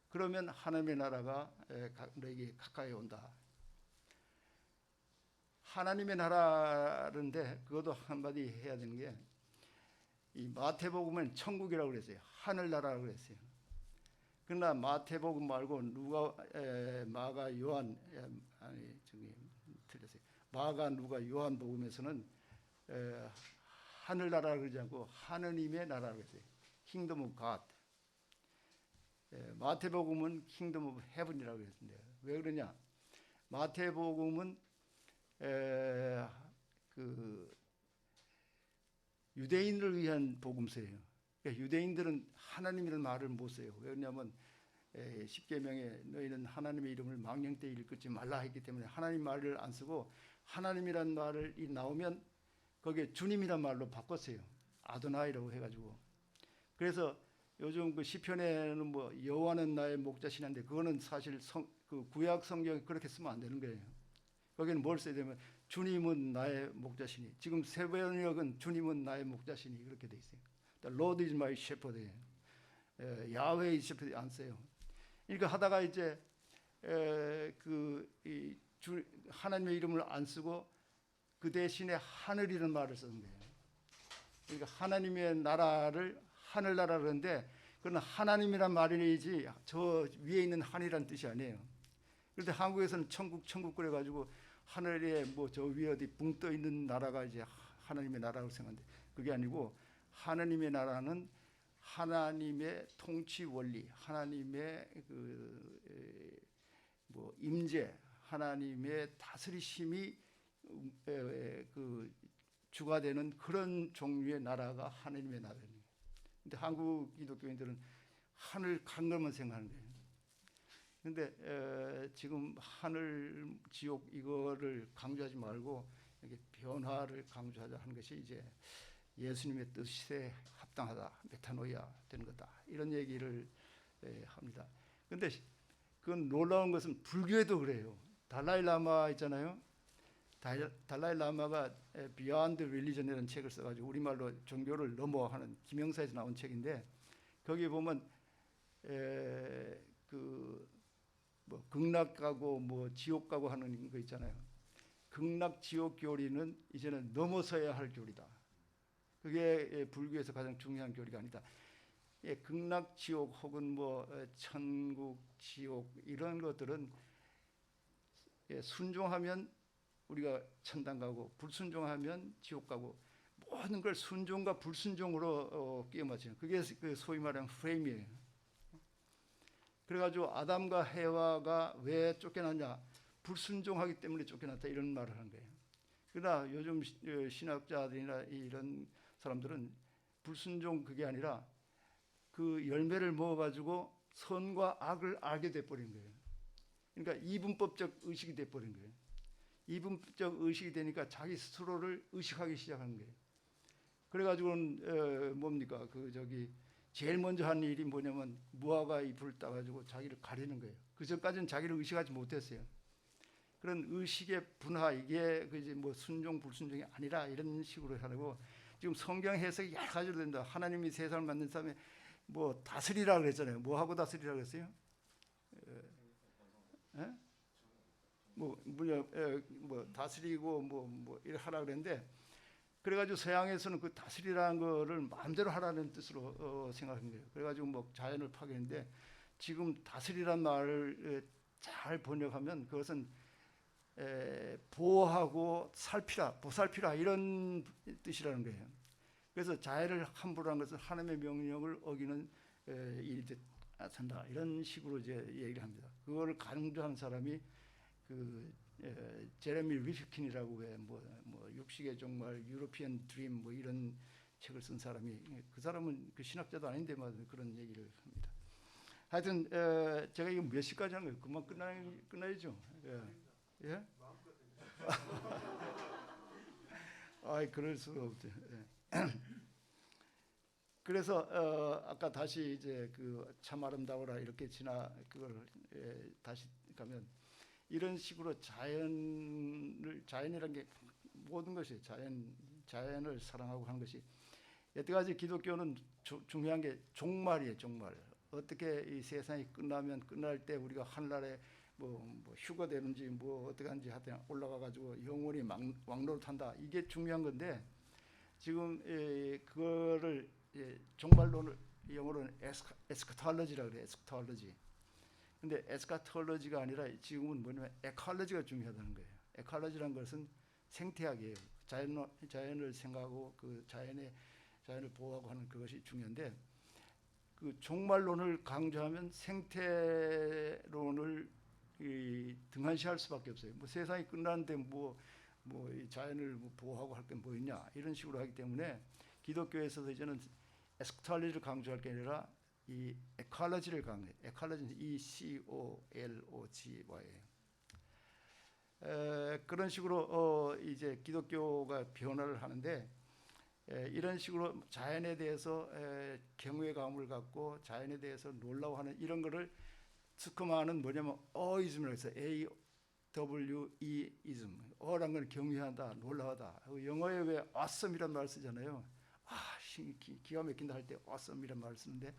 Speaker 1: 그러면 하나님의 나라가 너에게 가까이 온다. 하나님의 나라인데 그것도 한마디 해야 되는 게 이 마태복음은 천국이라고 그랬어요. 하늘나라라고 그랬어요. 그러나 마태복음 말고 누가 마가 요한 아니 저기 틀렸어요. 마가 누가 요한 복음에서는 하늘나라라고 그러지 않고 하느님의 나라라고 했어요. Kingdom of God. 마태복음은 Kingdom of Heaven이라고 했는데 왜 그러냐? 마태복음은 그 유대인을 위한 복음서예요. 그러니까 유대인들은 하나님이라는 말을 못 써요. 왜냐하면 십계명에 너희는 하나님의 이름을 망령되이 일컫지 말라 했기 때문에 하나님 말을 안 쓰고 하나님이란 말이 나오면 거기에 주님이란 말로 바꿨어요. 아도나이라고 해가지고. 그래서 요즘 그 시편에는 뭐 여호와는 나의 목자시는데 그거는 사실 그 구약 성경에 그렇게 쓰면 안 되는 거예요. 거기는 뭘 써야 되면 주님은 나의 목자시니. 지금 세번역은 주님은 나의 목자시니 그렇게 돼 있어요. The Lord is my shepherd. 야훼 is shepherd 안 써요. 그러니까 하다가 이제 하나님의 이름을 안 쓰고 그 대신에 하늘이라는 말을 쓰는 거예요. 그러니까 하나님의 나라를 하늘나라 그러는데 그건 하나님이란 말이지 저 위에 있는 하늘이란 뜻이 아니에요. 그런데 한국에서는 천국 그래가지고 하늘에 뭐 저 위에 어디 붕 떠 있는 나라가 이제 하나님의 나라라고 생각하는데 그게 아니고 하나님의 나라는 하나님의 통치 원리, 하나님의 뭐 임재, 하나님의 다스리심이 그 주가 되는 그런 종류의 나라가 하나님의 나라예요. 근데 한국 기독교인들은 하늘 간 것만 생각하는 거예요. 근데 지금 하늘 지옥 이거를 강조하지 말고 이렇게 변화를 강조하자 하는 것이 이제 예수님의 뜻에 합당하다, 메타노이아 되는 거다 이런 얘기를 합니다. 근데 그건 놀라운 것은 불교에도 그래요. 달라이 라마 있잖아요. 달라이 라마가 Beyond Religion이라는 책을 써가지고 우리말로 종교를 넘어 하는 김영사에서 나온 책인데 거기 보면 뭐 극락 가고 뭐 지옥 가고 하는 거 있잖아요. 극락 지옥 교리는 이제는 넘어서야 할 교리다. 그게 불교에서 가장 중요한 교리가 아니다. 극락 지옥 혹은 뭐 천국 지옥 이런 것들은 순종하면 우리가 천당 가고 불순종하면 지옥 가고 모든 걸 순종과 불순종으로 끼워 맞추는 그게 그 소위 말하는 프레임이에요. 그래가지고 아담과 해와가 왜 쫓겨났냐? 불순종하기 때문에 쫓겨났다 이런 말을 하는 거예요. 그러나 요즘 신학자들이나 이런 사람들은 불순종 그게 아니라 그 열매를 먹어가지고 선과 악을 알게 돼버린 거예요. 그러니까 이분법적 의식이 돼버린 거예요. 이분법 의식이 되니까 자기 스스로를 의식하기 시작하는 거예요. 그래가지고는 뭡니까 제일 먼저 한 일이 뭐냐면 무화과 잎을 따가지고 자기를 가리는 거예요. 그 전까지는 자기를 의식하지 못했어요. 그런 의식의 분화 이게 이제 뭐 순종 불순종이 아니라 이런 식으로 하고 지금 성경 해석이 여러 가지로 된다. 하나님이 세상을 만든 다음에 뭐 다스리라 그랬잖아요. 뭐 하고 다스리라 그랬어요? 뭐 다스리고 뭐 이렇게 하라 그랬는데 그래가지고 서양에서는 그 다스리라는 거를 마음대로 하라는 뜻으로 생각한 거예요. 그래가지고 뭐 자연을 파괴했는데 지금 다스리란 말을 잘 번역하면 그것은 보호하고 보살피라 이런 뜻이라는 거예요. 그래서 자연을 함부로 한 것은 하나님의 명령을 어기는 일이 된다 이런 식으로 이제 얘기를 합니다. 그거를 강조한 사람이 제레미 리프킨이라고 왜 뭐 육식의 종말, 유로피언 드림 뭐 이런 책을 쓴 사람이 그 사람은 그 신학자도 아닌데만 그런 얘기를 합니다. 하여튼 제가 이거 몇 시까지 한 거예요? 금방 끝나야죠. 예? 아, 그럴 수가 없죠. 그래서 아까 다시 이제 그 참 아름다워라 이렇게 그걸 다시 가면 이런 식으로 자연이란 게 모든 것이 자연을 사랑하고 하는 것이 여태까지 기독교는 중요한 게 종말이에요. 종말. 어떻게 이 세상이 끝나면 끝날 때 우리가 하늘나라에 뭐 휴가 되는지 뭐 어떻게 하는지 하여튼 올라가 가지고 영원히 왕노릇한다. 이게 중요한 건데 지금 그거를 종말론을 영어로는 에스카톨로지라고 그래요. 에스카톨로지. 근데 에스카톨로지가 아니라 지금은 뭐냐면 에컬로지가 중요하다는 거예요. 에컬로지라는 것은 생태학이에요. 자연을 생각하고 그 자연을 보호하고 하는 그것이 중요한데 그 종말론을 강조하면 생태론을 등한시할 수밖에 없어요. 뭐 세상이 끝나는데 이 자연을 보호하고 할 게 뭐 있냐 이런 식으로 하기 때문에 기독교에서도 이제는 에스카톨로지를 강조할 게 아니라 이 에컬로지를 강조해요. 에컬로지는 ECOLOGY예요. 그런 식으로 이제 기독교가 변화를 하는데 이런 식으로 자연에 대해서 경외감을 갖고 자연에 대해서 놀라워하는 이런 거를 스크마는 뭐냐면 어이즘이라고 해서 AWE이즘. 어란 건 경외한다, 놀라워하다. 영어에 왜 awesome이란 말을 쓰잖아요. 기가 막힌다 할 때 awesome이란 말을 쓰는데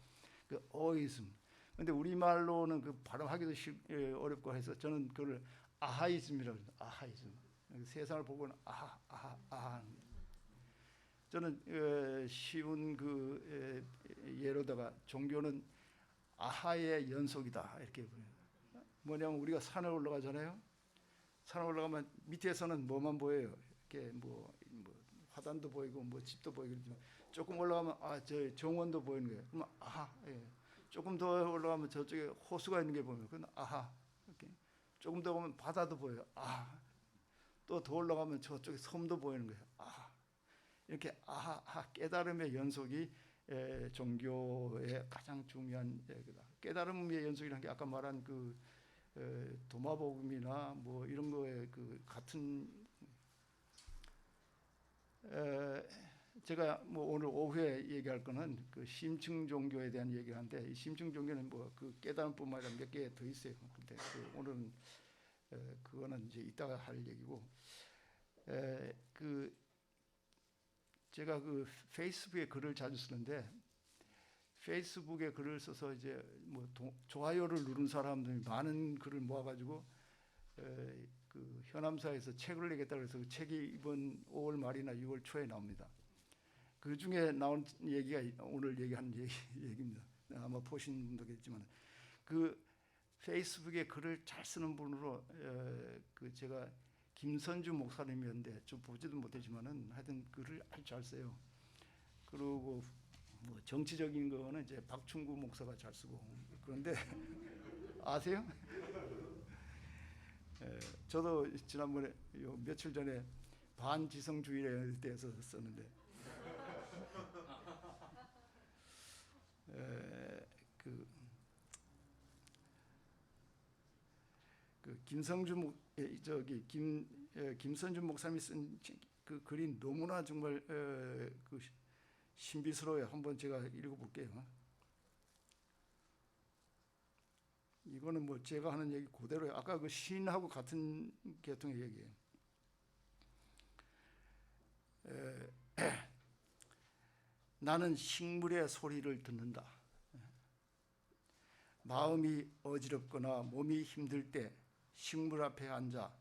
Speaker 1: 그 어이즘. 근데 우리말로는 그 발음하기도 어렵고 해서 저는 그걸 아하이즘이라고 해요. 아하이즘. 세상을 보고는 아하. 저는 쉬운 그 예로다가 종교는 아하의 연속이다 이렇게 보여요. 뭐냐면 우리가 산에 올라가잖아요. 산에 올라가면 밑에서는 뭐만 보여요. 이렇게 뭐 화단도 보이고 뭐 집도 보이고 조금 올라가면 저 정원도 보이는 거예요. 그러면 아하. 예. 조금 더 올라가면 저쪽에 호수가 있는 게 보여요. 그건 아하. 이렇게. 조금 더 오면 바다도 보여요. 또 더 올라가면 저쪽에 섬도 보이는 거예요. 이렇게 깨달음의 연속이 종교의 가장 중요한 거다. 깨달음의 연속이라는 게 아까 말한 그 도마복음이나 뭐 이런 거에 그 같은 제가 뭐 오늘 오후에 얘기할 거는 그 심층 종교에 대한 얘기하는데 이 심층 종교는 뭐 그 깨달음뿐만 아니라 몇 개 더 있어요. 근데 오늘은 그거는 이제 이따가 할 얘기고 제가 그 페이스북에 글을 자주 쓰는데 페이스북에 글을 써서 이제 뭐 좋아요를 누른 사람들이 많은 글을 모아가지고 그 현암사에서 책을 내겠다 그래서 그 책이 이번 5월 말이나 6월 초에 나옵니다. 그 중에 나온 얘기가 오늘 얘기한 얘기입니다. 아마 보신 분도 있겠지만 그 페이스북에 글을 잘 쓰는 분으로 그 제가 김선주 목사님이었는데 좀 보지도 못했지만은 하여튼 글을 아주 잘 써요. 그리고 뭐 정치적인 거는 이제 박충구 목사가 잘 쓰고 그런데 아세요? 저도 지난번에 며칠 전에 반지성주의에 대해서 썼는데 그 김선주 목사님이 쓴 그 글이 너무나 정말 그 신비스러워요. 한번 제가 읽어볼게요. 이거는 뭐 제가 하는 얘기 그대로예요. 아까 그 시인하고 같은 계통의 얘기예요. 나는 식물의 소리를 듣는다. 마음이 어지럽거나 몸이 힘들 때 식물 앞에 앉아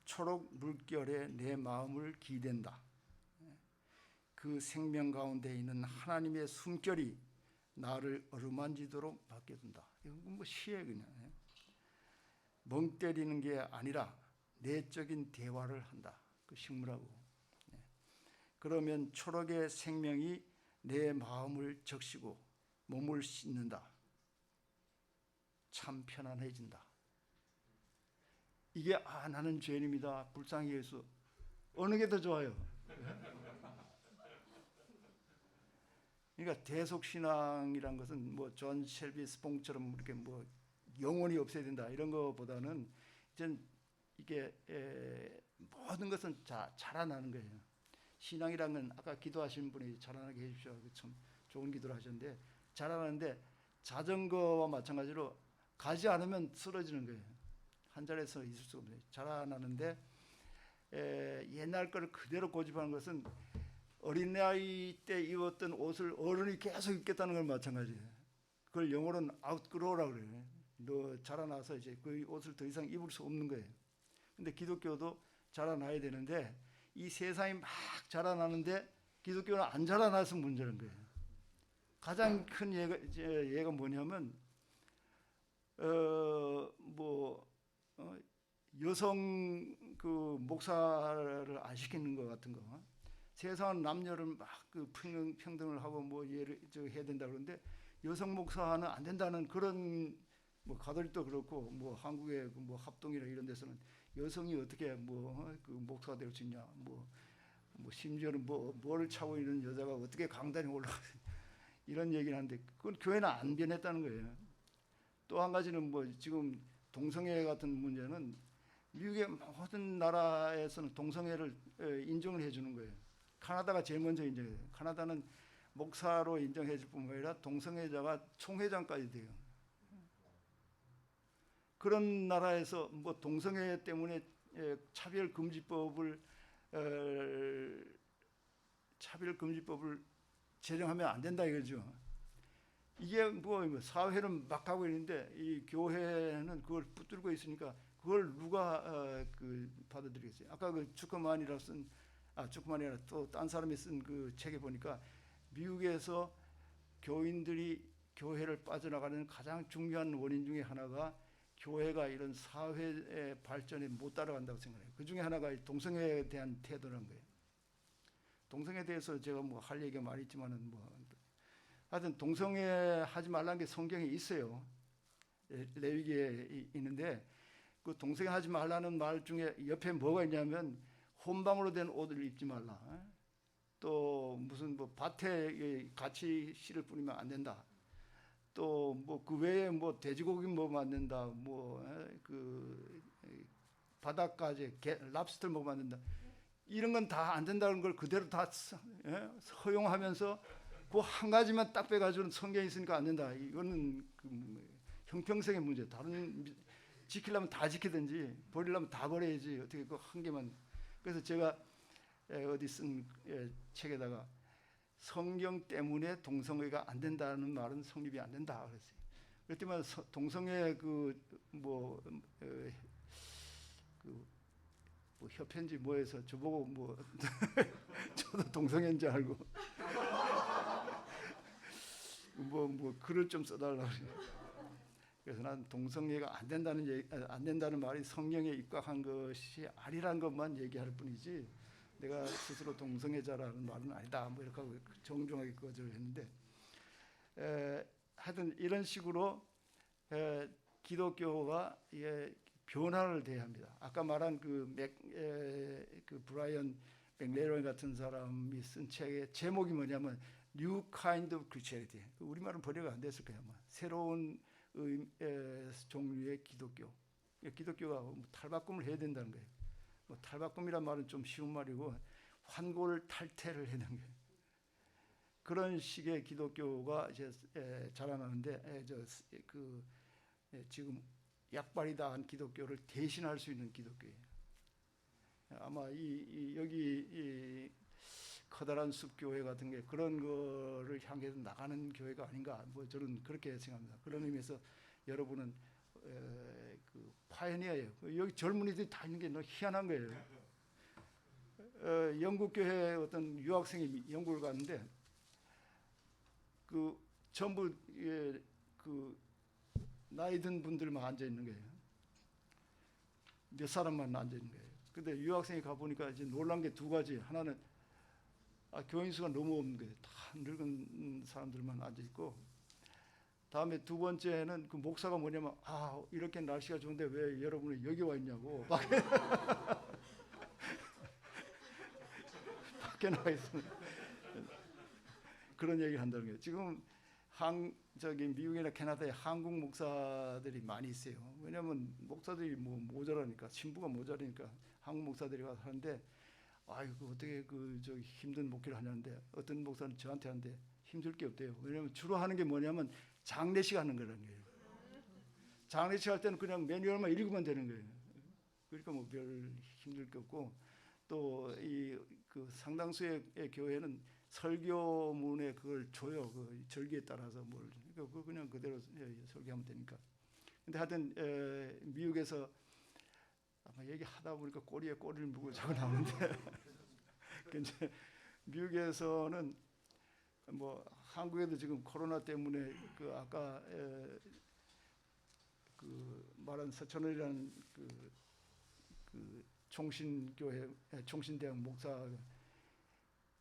Speaker 1: 초록 물결에 내 마음을 기댄다. 그 생명 가운데 있는 하나님의 숨결이 나를 어루만지도록 맡겨둔다. 이건 뭐 시에 그냥 멍 때리는 게 아니라 내적인 대화를 한다. 그 식물하고. 그러면 초록의 생명이 내 마음을 적시고 몸을 씻는다. 참 편안해진다. 이게 나는 죄인입니다. 불쌍히 예수. 어느 게 더 좋아요? 그러니까 대속신앙이란 것은 뭐 존 셸비 스퐁처럼 이렇게 뭐 영원히 없애야 된다 이런 거보다는 이제 이게 모든 것은 자라나는 거예요. 신앙이란 건 아까 기도하신 분이 자라나게 해주셔서 참 좋은 기도를 하셨는데 자라나는데 자전거와 마찬가지로 가지 않으면 쓰러지는 거예요. 한 자리에서 있을 수가 없어요. 자라나는데 옛날 거를 그대로 고집하는 것은 어린아이 때 입었던 옷을 어른이 계속 입겠다는 건 마찬가지예요. 그걸 영어로는 outgrow라고 그래요. 너 자라나서 이제 그 옷을 더 이상 입을 수 없는 거예요. 근데 기독교도 자라나야 되는데 이 세상이 막 자라나는데 기독교는 안 자라나서 문제는 거예요. 가장 큰 예가 뭐냐면 여성 그 목사를 안 시키는 것 같은 거. 세상은 남녀를 막 그 평등을 하고 뭐 예를 해야 된다 그러는데 여성 목사는 안 된다는 그런 뭐 가톨릭도 그렇고 뭐 한국의 뭐 합동이나 이런 데서는 여성이 어떻게 뭐 그 목사가 될 수 있냐 뭐 심지어는 뭐를 차고 있는 여자가 어떻게 강단에 올라가 이런 얘기를 하는데 그건 교회는 안 변했다는 거예요. 또 한 가지는 뭐 지금 동성애 같은 문제는 미국의 모든 나라에서는 동성애를 인정을 해주는 거예요. 카나다가 제일 먼저 인정해요. 카나다는 목사로 인정해 줄 뿐만 아니라 동성애자가 총회장까지 돼요. 그런 나라에서 뭐 동성애 때문에 차별금지법을 제정하면 안 된다 이거죠. 이게 뭐 사회는 막 가고 있는데 이 교회는 그걸 붙들고 있으니까 그걸 누가 받아들이겠어요? 아까 그 주커만이라 주커만이 또 딴 사람이 쓴 그 책에 보니까 미국에서 교인들이 교회를 빠져나가는 가장 중요한 원인 중에 하나가 교회가 이런 사회의 발전에 못 따라간다고 생각해요. 그 중에 하나가 동성애에 대한 태도라는 거예요. 동성애에 대해서 제가 뭐 할 얘기가 많이 있지만은 뭐 하여튼 동성애 하지 말라는 게 성경에 있어요. 레위기에 있는데 그 동성애 하지 말라는 말 중에 옆에 뭐가 있냐면 혼방으로 된 옷을 입지 말라. 또 무슨 뭐 밭에 같이 씨를 뿌리면 안 된다. 또 뭐 그 외에 뭐 돼지고기 먹으면 안 된다. 뭐 그 바닷가재 랍스터 먹으면 안 된다. 이런 건 다 안 된다는 걸 그대로 다 허용하면서 그 한 가지만 딱 빼가지고는 성경에 있으니까 안 된다. 이거는 형평성의 문제. 다른 지키려면 다 지키든지 버리려면 다 버려야지. 어떻게 그 한 개만. 그래서 제가 어디 쓴 책에다가 성경 때문에 동성애가 안 된다는 말은 성립이 안 된다 그랬어요. 그랬더니 동성애 뭐 협회인지 뭐해서 저보고 뭐 저도 동성애인 줄 알고 뭐 글을 좀 써달라고 그래요. 그래서 난 동성애가 안 된다는 말이 성경에 입각한 것이 아니라는 것만 얘기할 뿐이지 내가 스스로 동성애자라는 말은 아니다. 뭐 이렇게 하고 정중하게 거절을 했는데 하여튼 이런 식으로 기독교가 변화를 돼야 합니다. 아까 말한 그 브라이언 맥레런 같은 사람이 쓴 책의 제목이 뭐냐면 New Kind of Christianity. 우리말은 번역이 안 됐을 거예요. 아마. 새로운 종류의 기독교. 기독교가 탈바꿈을 해야 된다는 거예요. 뭐 탈바꿈이란 말은 좀 쉬운 말이고 환골 탈태를 해야 되는 거예요. 그런 식의 기독교가 이제 자라나는데 지금 약발이다 한 기독교를 대신할 수 있는 기독교예요. 아마 여기 커다란 숲교회 같은 게 그런 거를 향해서 나가는 교회가 아닌가 뭐 저는 그렇게 생각합니다. 그런 의미에서 여러분은 파이니어예요. 여기 젊은이들이 다 있는 게 너무 희한한 거예요. 영국 교회 어떤 유학생이 영국을 갔는데 전부 나이 든 분들만 앉아 있는 거예요. 몇 사람만 앉아 있는 거예요. 근데 유학생이 가 보니까 이제 놀란 게 두 가지. 하나는 교인 수가 너무 없는 거예요. 다 늙은 사람들만 앉아 있고. 다음에 두 번째는 그 목사가 뭐냐면 이렇게 날씨가 좋은데 왜 여러분이 여기 와 있냐고 밖에 나가 있으면 그런 얘기를 한다는 거예요. 지금 미국이나 캐나다에 한국 목사들이 많이 있어요. 왜냐하면 목사들이 뭐 모자라니까 신부가 모자라니까 한국 목사들이 와서 하는데 아이고 어떻게 힘든 목회를 하냐는데 어떤 목사는 저한테 하는데 힘들 게 없대요. 왜냐하면 주로 하는 게 뭐냐면 장례식 하는 거라는 거예요. 장례식 할 때는 그냥 매뉴얼만 읽으면 되는 거예요. 그러니까 뭐 별 힘들 게 없고 또 이 그 상당수의 교회는 설교문에 그걸 줘요. 그 절기에 따라서 뭘 그거 그냥 그대로 설교하면 되니까. 근데 하여튼 미국에서 아마 얘기하다 보니까 꼬리에 꼬리를 물고 자꾸 나오는데 이제 미국에서는 뭐 한국에도 지금 코로나 때문에 그 아까 그 말한 서천원이라는 그 총신교회 총신대학 목사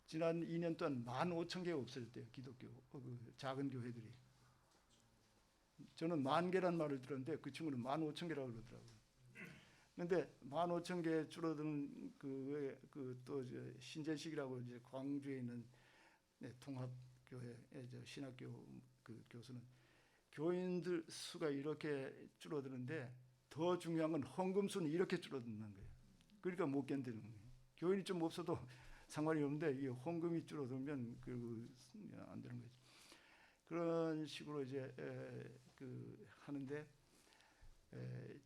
Speaker 1: 지난 2년 동안 15,000개가 없어졌대요. 기독교 그 작은 교회들이. 저는 10,000개란 말을 들었는데 그 친구는 15,000개라고 그러더라고요. 그런데 15,000개 줄어드는 그또 신재식이라고 이제 광주에 있는 통합교회 신학교 그 교수는 교인들 수가 이렇게 줄어드는데 더 중요한 건 헌금 수는 이렇게 줄어드는 거예요. 그러니까 못 견디는 거예요. 교인이 좀 없어도 상관이 없는데 이 헌금이 줄어들면 안 되는 거죠. 그런 식으로 이제 그 하는데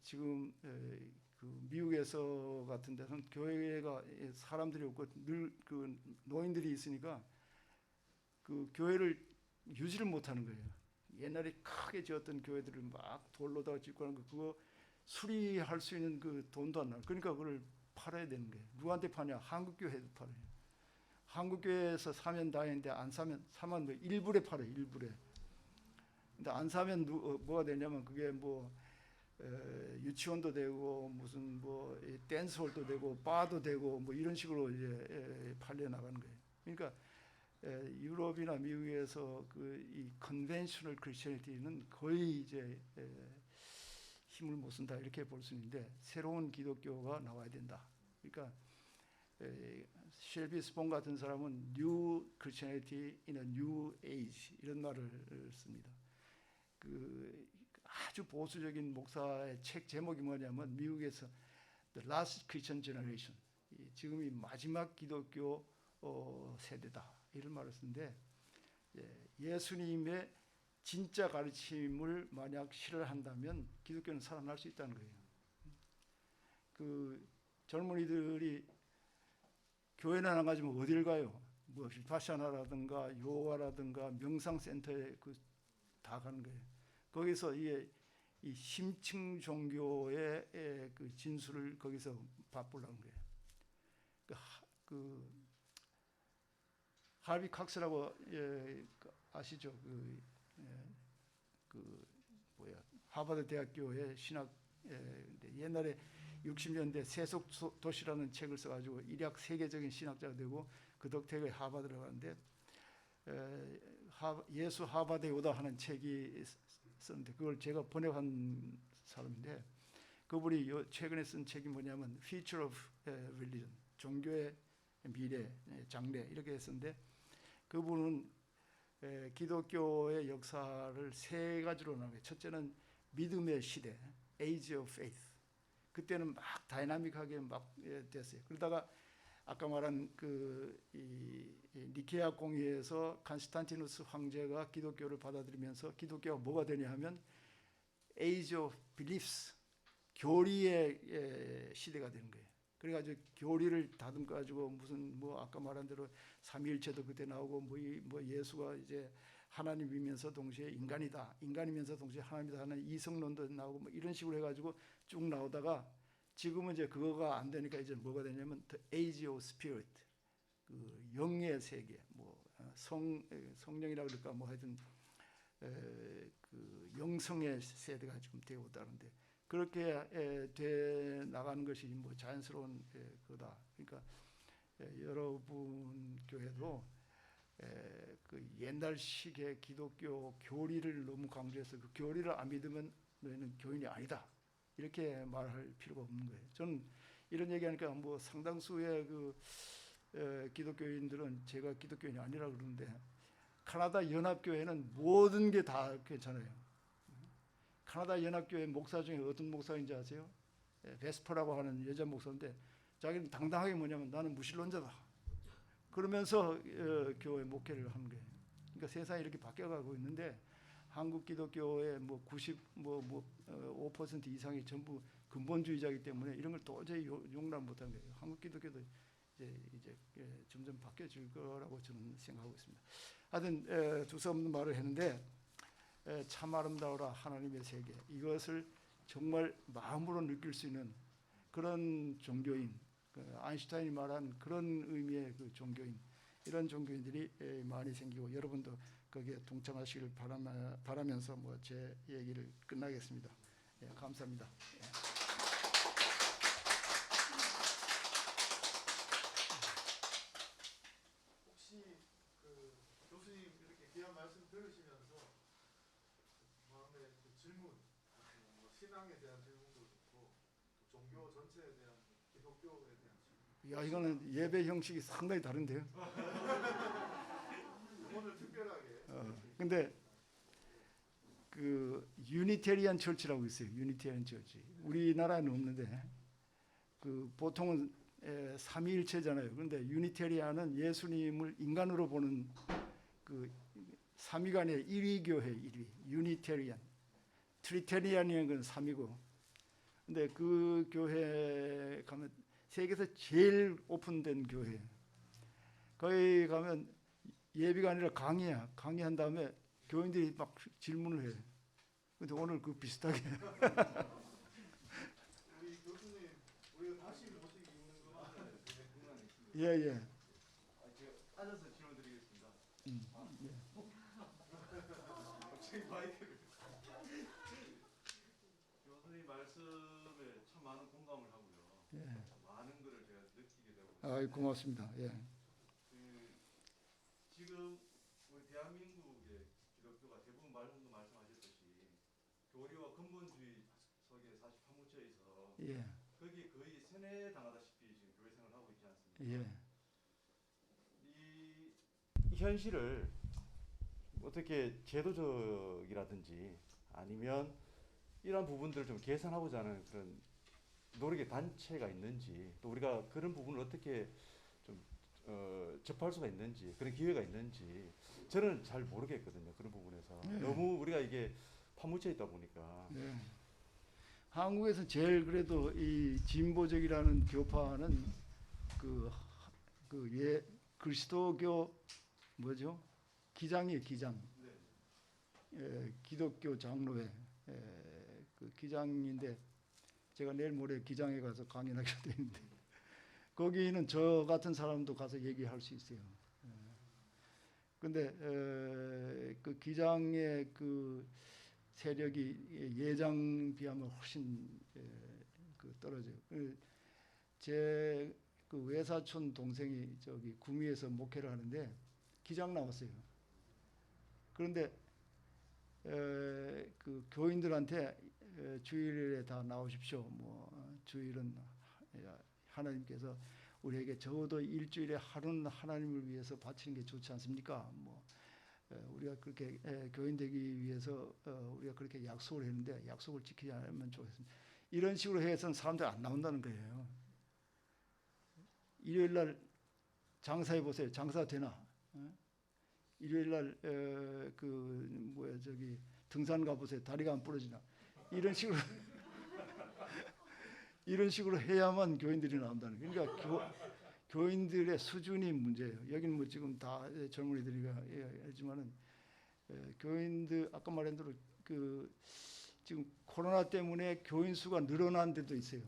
Speaker 1: 지금 그 미국에서 같은 데는 교회가 사람들이 없고 늘 그 노인들이 있으니까 그 교회를 유지를 못하는 거예요. 옛날에 크게 지었던 교회들을 막 돌로다가 짓고 하는 거 그거 수리할 수 있는 그 돈도 안 나요. 그러니까 그걸 팔아야 되는 거예요. 누구한테 파냐? 한국교회도 팔아요. 한국교회에서 사면 다행인데 안 사면 뭐 일불에 팔아요. 일불에. 근데 안 사면 뭐가 되냐면 그게 뭐 유치원도 되고 무슨 뭐 댄스홀도 되고 바도 되고 뭐 이런 식으로 이제 팔려 나가는 거예요. 그러니까 유럽이나 미국에서 그 이 컨벤셔널 크리스천리티는 거의 이제 힘을 못 쓴다 이렇게 볼 수 있는데 새로운 기독교가 나와야 된다. 그러니까 쉘비 스폰 같은 사람은 New Christianity in a New Age 이런 말을 씁니다. 그 아주 보수적인 목사의 책 제목이 뭐냐면 미국에서 The Last Christian Generation 지금이 마지막 기독교 세대다 이런 말을 쓰는데 예수님의 진짜 가르침을 만약 실현한다면 기독교는 살아날 수 있다는 거예요. 그 젊은이들이 교회는 안 가지면 어딜 가요? 뭐 비파샤나라든가 요가라든가 명상센터에 다 가는 거예요. 거기서 이 심층 종교의 그 진수를 거기서 맛보려는 거예요. 그 하비 칵스라고 아시죠? 하버드 대학교의 신학 옛날에 60년대 세속 도시라는 책을 써가지고 일약 세계적인 신학자가 되고 그 덕택에 하버드를 갔는데 예수 하버드에 오다 하는 책이 썼는데 그걸 제가 번역한 사람인데 그분이 최근에 쓴 책이 뭐냐면 Future of Religion 종교의 미래 장래 이렇게 했었는데 그분은 기독교의 역사를 세 가지로 나눠요. 첫째는 믿음의 시대 Age of Faith 그때는 막 다이나믹하게 막 됐어요. 그러다가 아까 말한 이 니케아 공의회에서 칸스탄티누스 황제가 기독교를 받아들이면서 기독교가 뭐가 되냐 하면 Age of Beliefs 교리의 시대가 되는 거예요. 그래가지고 교리를 다듬어 가지고 무슨 뭐 아까 말한 대로 삼위일체도 그때 나오고 뭐 예수가 이제 하나님이면서 동시에 인간이면서 동시에 하나님이다 하는 이성론도 나오고 뭐 이런 식으로 해가지고 쭉 나오다가 지금은 이제 그거가 안 되니까 이제 뭐가 되냐면 The Age of Spirit 그 영의 세계 뭐 성령이라 그럴까 뭐 하여튼 그 영성의 세대가 지금 되어 있다는데 그렇게 돼 나가는 것이 뭐 자연스러운 거다. 그러니까 여러분 교회도 그 옛날식의 기독교 교리를 너무 강조해서 그 교리를 안 믿으면 너희는 교인이 아니다. 이렇게 말할 필요가 없는 거예요. 저는 이런 얘기하니까 뭐 상당수의 그 기독교인들은 제가 기독교인이 아니라 그러는데 카나다 연합교회는 모든 게 다 괜찮아요. 카나다 연합교회 목사 중에 어떤 목사인지 아세요? 베스퍼라고 하는 여자 목사인데 자기는 당당하게 뭐냐면 나는 무신론자다. 그러면서 교회 목회를 하는 거예요. 그러니까 세상이 이렇게 바뀌어가고 있는데 한국 기독교의 뭐 5% 이상이 전부 근본주의자이기 때문에 이런 걸 도저히 용납 못한 거예요. 한국 기독교도 이제 점점 바뀌어질 거라고 저는 생각하고 있습니다. 하여튼 두서없는 말을 했는데 참 아름다워라 하나님의 세계, 이것을 정말 마음으로 느낄 수 있는 그런 종교인, 아인슈타인이 말한 그런 의미의 그 종교인, 이런 종교인들이 많이 생기고 여러분도 거기에 동참하시길 바라면서 뭐 제 얘기를 끝나겠습니다. 감사합니다.
Speaker 2: 혹시 그 교수님 이렇게 귀한 말씀 들으시면서 마음에 그 질문, 뭐 신앙에 대한 질문도 좋고 또 종교 전체에 대한 기독교에 대한 질문.
Speaker 1: 야, 이거는 예배 형식이 상당히 다른데요.
Speaker 2: 오늘 특별하게.
Speaker 1: 근데 그 유니테리안 처치라고 있어요. 유니테리안 처치. 우리나라에는 없는데 그 보통은 삼위일체잖아요. 그런데 유니테리안은 예수님을 인간으로 보는 그 삼위간의 1위 교회 1위. 유니테리안. 트리테리안이라는 건 3위고. 근데 그 교회 가면 세계에서 제일 오픈된 교회. 거기 가면 예비가 아니라 강의야. 강의한 다음에 교인들이 막 질문을 해. 근데 오늘 그 비슷하게.
Speaker 2: 우리 교수님, 우리가 다시 모시기 있는 거는
Speaker 1: 예.
Speaker 3: 앉아서 질문 드리겠습니다.
Speaker 1: 예.
Speaker 3: 갑자기 마이크를. 교수님 말씀에 참 많은 공감을 하고요.
Speaker 1: 예.
Speaker 3: 많은 것을 제가 느끼게 되고.
Speaker 1: 아, 고맙습니다. 예.
Speaker 3: 지금 우리 대한민국의 기독교가 대부분 말씀하셨듯이 교리와 근본주의 속에 사실 파묻혀 있어
Speaker 1: 예.
Speaker 3: 거기에 거의 세뇌당하다시피 지금 교회 생활을 하고 있지 않습니까?
Speaker 1: 예.
Speaker 3: 이 현실을 어떻게 제도적이라든지 아니면 이런 부분들을 좀 개선하고자 하는 그런 노력의 단체가 있는지, 또 우리가 그런 부분을 어떻게 좀 접할 수가 있는지, 그런 기회가 있는지 저는 잘 모르겠거든요. 그런 부분에서 너무 우리가 이게 파묻혀 있다 보니까.
Speaker 1: 네. 한국에서 제일 그래도 이 진보적이라는 교파는 그리스도교 뭐죠? 기장이에요, 기장. 기독교 장로회 그 기장인데 제가 내일 모레 기장에 가서 강연하게 되는데 거기는 저 같은 사람도 가서 얘기할 수 있어요. 근데 그 기장의 그 세력이 예장 비하면 훨씬 그 떨어져요. 제 그 외사촌 동생이 저기 구미에서 목회를 하는데 기장 나왔어요. 그런데 그 교인들한테 주일에 다 나오십시오. 뭐 주일은 하나님께서 우리에게 적어도 일주일에 하루는 하나님을 위해서 바치는 게 좋지 않습니까? 뭐 우리가 그렇게 교인 되기 위해서 우리가 그렇게 약속을 했는데 약속을 지키지 않으면 좋겠습니다. 이런 식으로 해서는 사람들이 안 나온다는 거예요. 일요일 날 장사해 보세요. 장사 되나? 일요일 날 등산 가 보세요. 다리가 안 부러지나? 이런 식으로 이런 식으로 해야만 교인들이 나온다는 거예요. 그러니까 교인들의 수준이 문제예요. 여기는 뭐 지금 다 젊은이들이가 하지만은 교인들 아까 말한 대로 그 지금 코로나 때문에 교인 수가 늘어난 데도 있어요.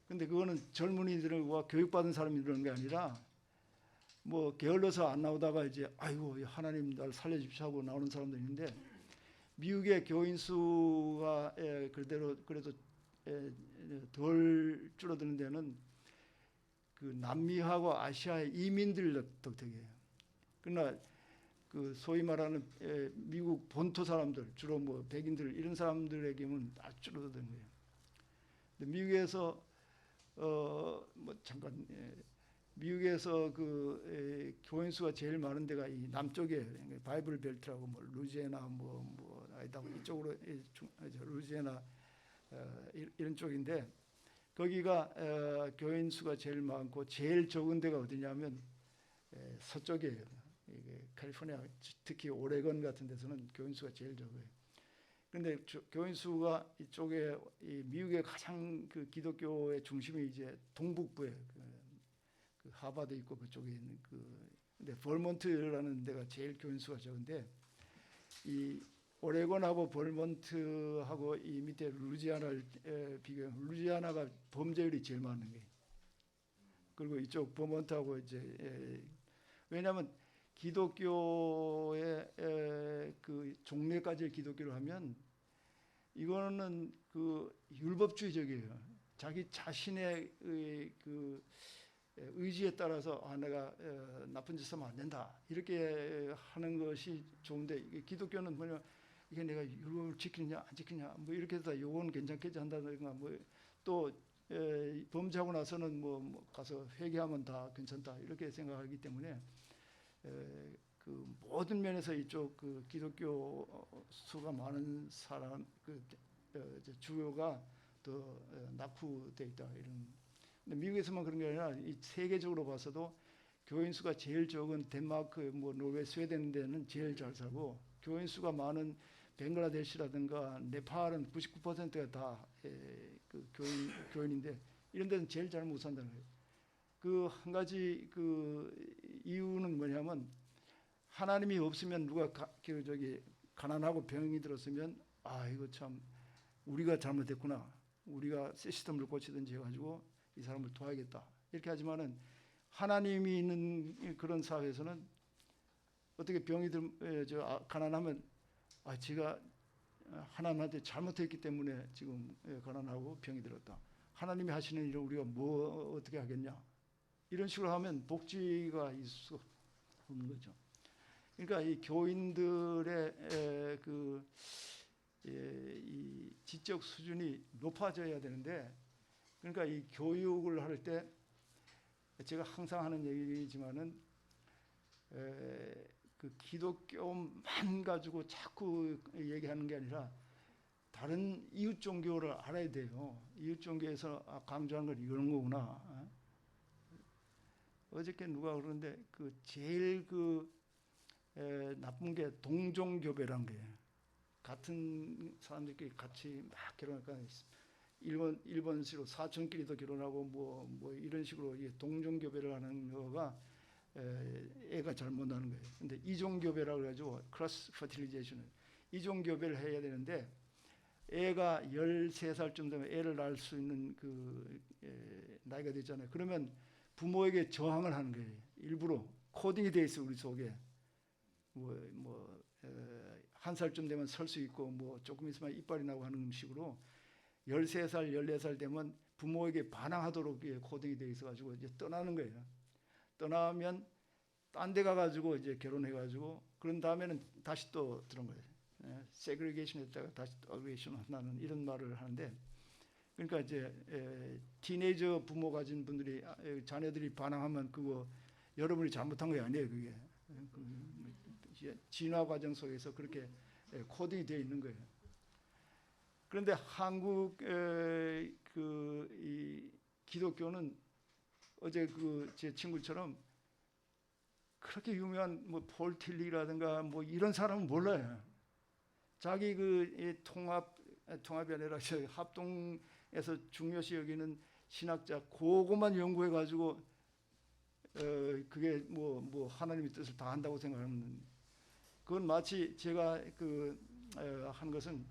Speaker 1: 근데 그거는 젊은이들과 교육받은 사람이 늘어난 게 아니라 뭐 게을러서 안 나오다가 이제 아이고 하나님 날 살려주십시오 하고 나오는 사람도 있는데 미국의 교인 수가 그대로 그래도 덜 줄어드는 데는 그 남미하고 아시아의 이민들 덕택이에요. 그러나 그 소위 말하는 미국 본토 사람들 주로 뭐 백인들 이런 사람들에게는 아주 줄어드는 거예요. 근데 미국에서 뭐 잠깐 미국에서 그 교인 수가 제일 많은 데가 이 남쪽에 바이블 벨트라고 뭐 루지애나 뭐 아니다 이쪽으로 루지애나 이런 쪽인데 거기가 교인 수가 제일 많고 제일 적은 데가 어디냐면 서쪽이에요. 이게 캘리포니아 특히 오레건 같은 데서는 교인 수가 제일 적어요. 그런데 교인 수가 이쪽에 이 미국의 가장 그 기독교의 중심이 이제 동북부에 그 하버드 있고 그쪽에 있는 근데 벌몬트라는 데가 제일 교인 수가 적은데 이 오레곤하고 벌몬트하고 이 밑에 루지아나를 비교하면 루지아나가 범죄율이 제일 많은 거예요. 그리고 이쪽 버몬트하고 이제 왜냐하면 기독교의 그 종래까지의 기독교를 하면 이거는 그 율법주의적이에요. 자기 자신의 그 의지에 따라서 내가 나쁜 짓 하면 안 된다 이렇게 하는 것이 좋은데 이게 기독교는 뭐냐 이게 내가 율법을 지키느냐 안 지키느냐 뭐 이렇게 해서 요건 괜찮겠지 한다든가 뭐 또 범죄하고 나서는 뭐 가서 회개하면 다 괜찮다 이렇게 생각하기 때문에 그 모든 면에서 이쪽 그 기독교 수가 많은 사람 주요가 더 낙후돼 있다 이런. 근데 미국에서만 그런 게 아니라 이 세계적으로 봐서도 교인 수가 제일 적은 덴마크, 뭐 노르웨이, 스웨덴 데는 제일 잘 살고 교인 수가 많은 벵글라데시라든가 네팔은 99%가 다 그 교인인데 이런 데는 제일 잘 못 산다는 거예요. 그 한 가지 그 이유는 뭐냐면 하나님이 없으면 누가 가난하고 병이 들었으면 이거 참 우리가 잘못했구나. 우리가 시스템을 고치든지 해가지고 이 사람을 도와야겠다. 이렇게 하지만은 하나님이 있는 그런 사회에서는 어떻게 병이 가난하면 제가 하나님한테 잘못했기 때문에 지금 가난하고 병이 들었다. 하나님이 하시는 일을 우리가 뭐 어떻게 하겠냐. 이런 식으로 하면 복지가 있을 수 없는 거죠. 그러니까 이 교인들의 이 지적 수준이 높아져야 되는데 그러니까 이 교육을 할 때 제가 항상 하는 얘기지만은 그 기독교만 가지고 자꾸 얘기하는 게 아니라 다른 이웃 종교를 알아야 돼요. 이웃 종교에서 강조하는 건 이런 거구나. 어저께 누가 그러는데 그 제일 나쁜 게 동종교배란 게 같은 사람들끼리 같이 막 결혼하니까 일본식으로 사촌끼리도 결혼하고 뭐 이런 식으로 동종교배를 하는 거가 애가 잘못 나는 거예요. 근데 이종교배라고 해가지고 크로스 퍼틸리제이션을 이종교배를 해야 되는데 애가 13살쯤 되면 애를 낳을 수 있는 나이가 됐잖아요. 그러면 부모에게 저항을 하는 거예요. 일부러 코딩이 돼 있어 우리 속에. 한 살쯤 되면 설 수 있고 뭐 조금 있으면 이빨이 나고 하는 식으로 13살, 14살 되면 부모에게 반항하도록 코딩이 돼 있어가지고 이제 떠나는 거예요. 떠나면 딴 데 가가지고 이제 결혼해가지고 그런 다음에는 다시 또 들은 거예요. 세그리게이션 했다가 다시 또 어그레이션 한다는 이런 말을 하는데 그러니까 이제 티네이저 부모 가진 분들이 자녀들이 반항하면 그거 여러분이 잘못한 게 아니에요. 그게 진화 과정 속에서 그렇게 코딩이 되어 있는 거예요. 그런데 한국 이 기독교는 어제 제 친구처럼 그렇게 유명한 뭐 폴 틸리라든가 뭐 이런 사람은 몰라요. 자기 통합이 아니라 합동에서 중요시 여기는 신학자 그것만 연구해 가지고 그게 뭐 하나님의 뜻을 다 한다고 생각하는 그건 마치 제가 한 것은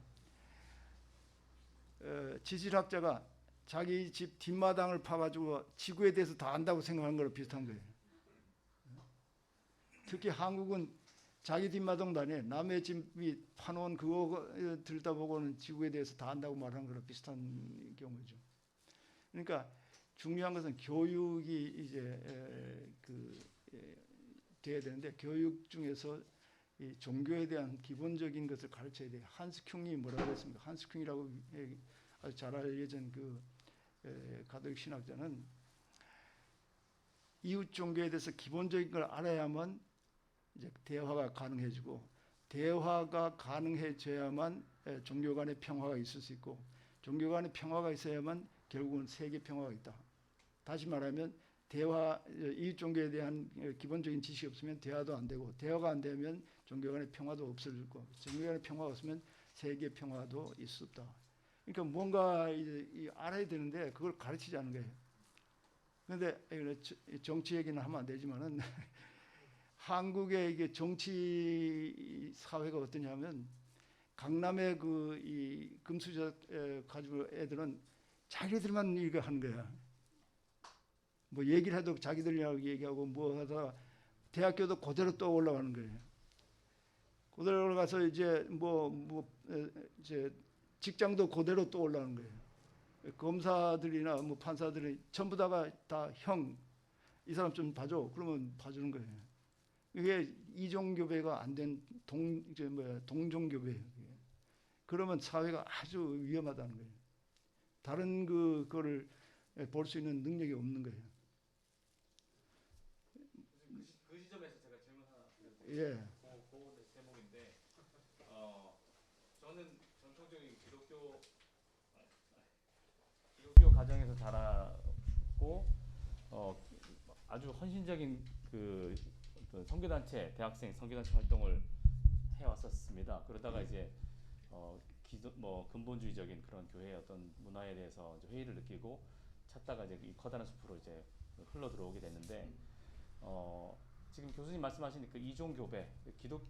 Speaker 1: 지질학자가 자기 집 뒷마당을 파가지고 지구에 대해서 다 안다고 생각하는 거랑 비슷한 거예요. 특히 한국은 자기 뒷마당도 아니에요. 남의 집이 파놓은 그거 들다 보고는 지구에 대해서 다 안다고 말하는 거랑 비슷한 경우죠. 그러니까 중요한 것은 교육이 이제 돼야 되는데 교육 중에서 이 종교에 대한 기본적인 것을 가르쳐야 돼요. 한스 큐이 뭐라고 했습니까? 한스 큐이라고 아주 잘 알려진 가톨릭 신학자는 이웃 종교에 대해서 기본적인 걸 알아야만 이제 대화가 가능해지고 대화가 가능해져야만 종교 간의 평화가 있을 수 있고 종교 간의 평화가 있어야만 결국은 세계 평화가 있다. 다시 말하면 대화 이 종교에 대한 기본적인 지식이 없으면 대화도 안 되고 대화가 안 되면 종교 간의 평화도 없어질 거고 종교 간의 평화가 없으면 세계 평화도 있을 수 없다. 그러니까 뭔가 알아야 되는데 그걸 가르치지 않은 거예요. 그런데 정치 얘기는 하면 안 되지만은 한국의 이게 정치 사회가 어떠냐면 강남의 이 금수저 가지고 애들은 자기들만 이거 하는 거야. 뭐 얘기를 해도 자기들이라고 얘기하고 뭐 하다가 대학교도 그대로 또 올라가는 거예요. 그대로 올라가서 이제 이제 직장도 그대로 또 올라가는 거예요. 검사들이나 뭐 판사들이 전부 다 형, 이 사람 좀 봐줘. 그러면 봐주는 거예요. 이게 이종교배가 안 된 동종교배예요. 그러면 사회가 아주 위험하다는 거예요. 다른 그거를 볼 수 있는 능력이 없는 거예요.
Speaker 5: 그 시점에서 제가 질문 하나 드려도
Speaker 1: 예.
Speaker 5: 돼요? 그 대목인데 저는 전통적인 기독교 가정에서 자랐고 아주 헌신적인 그 어떤 선교단체 대학생 선교단체 활동을 해왔었습니다. 그러다가 이제 근본주의적인 그런 교회의 어떤 문화에 대해서 이제 회의를 느끼고 찾다가 이제 이 커다란 숲으로 이제 흘러 들어오게 됐는데 지금 교수님 말씀하신 그 이종교배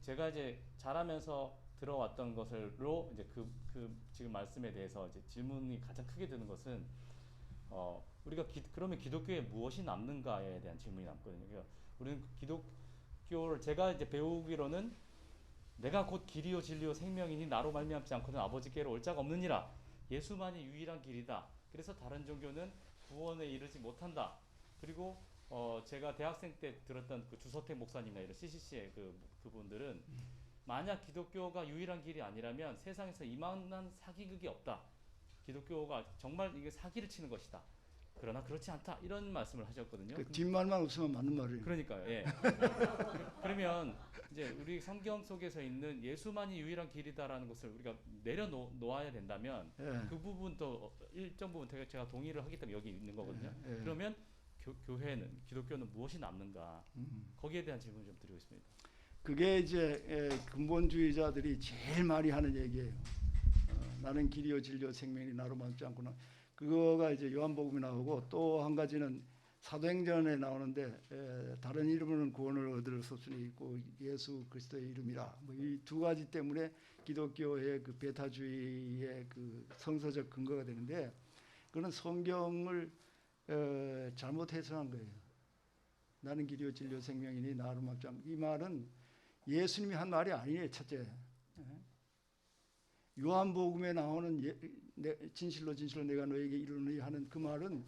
Speaker 5: 제가 이제 자라면서 들어왔던 것으로 이제 그 지금 말씀에 대해서 이제 질문이 가장 크게 드는 것은 우리가 그러면 기독교에 무엇이 남는가에 대한 질문이 남거든요. 그러니까 우리는 기독교를 제가 이제 배우기로는 내가 곧 길이요 진리요 생명이니 나로 말미암지 않고는 아버지께로 올 자가 없느니라. 예수만이 유일한 길이다. 그래서 다른 종교는 구원에 이르지 못한다. 그리고 제가 대학생 때 들었던 그 주서택 목사님이나 이런 CCC의 그분들은 만약 기독교가 유일한 길이 아니라면 세상에서 이만한 사기극이 없다. 기독교가 정말 이게 사기를 치는 것이다. 그러나 그렇지 않다. 이런 말씀을 하셨거든요.
Speaker 1: 그 뒷말만 없으면 맞는 말이에요.
Speaker 5: 그러니까요. 예. 그러면 이제 우리 성경 속에서 있는 예수만이 유일한 길이다라는 것을 우리가 내려놓아야 된다면
Speaker 1: 예.
Speaker 5: 그 부분도 일정 부분 제가 동의를 하기 때문에 여기 있는 거거든요.
Speaker 1: 예.
Speaker 5: 그러면 교회는 기독교는 무엇이 남는가? 거기에 대한 질문 좀 드리고 있습니다.
Speaker 1: 그게 이제 근본주의자들이 제일 많이 하는 얘기예요. 나는 길이요 진리요 생명이 나로 말미암지 않고는 그거가 이제 요한복음에 나오고 또 한 가지는 사도행전에 나오는데 다른 이름으로는 구원을 얻을 수 없으니 있고 예수 그리스도의 이름이라 뭐 이 두 가지 때문에 기독교의 그 베타주의의 그 성서적 근거가 되는데 그는 성경을 잘못 해석한 거예요. 나는 길이요 진리요 생명이니 나로 말미암지 않고 이 말은 예수님이 한 말이 아니에요. 첫째 요한복음에 나오는 진실로 진실로 내가 너에게 이르노니 하는 그 말은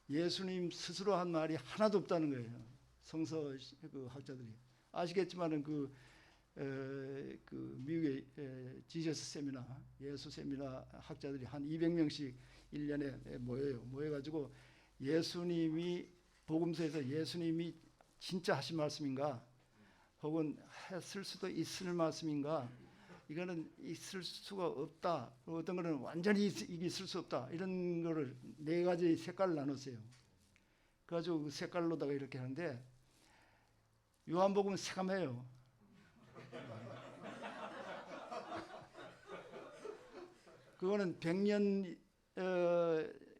Speaker 1: 예수님 스스로 한 말이 하나도 없다는 거예요. 성서 그 학자들이 아시겠지만은 그 미국의 지저스 세미나 예수 세미나 학자들이 한 200명씩 1년에 모여가지고 예수님이 복음서에서 예수님이 진짜 하신 말씀인가 혹은 했을 수도 있을 말씀인가 이거는 있을 수가 없다. 어떤 거는 완전히 이게 있을 수 없다. 이런 거를 네 가지 색깔을 나눴어요. 그래가지고 그 색깔로다가 이렇게 하는데 요한복음은 새까매요. 그거는 100년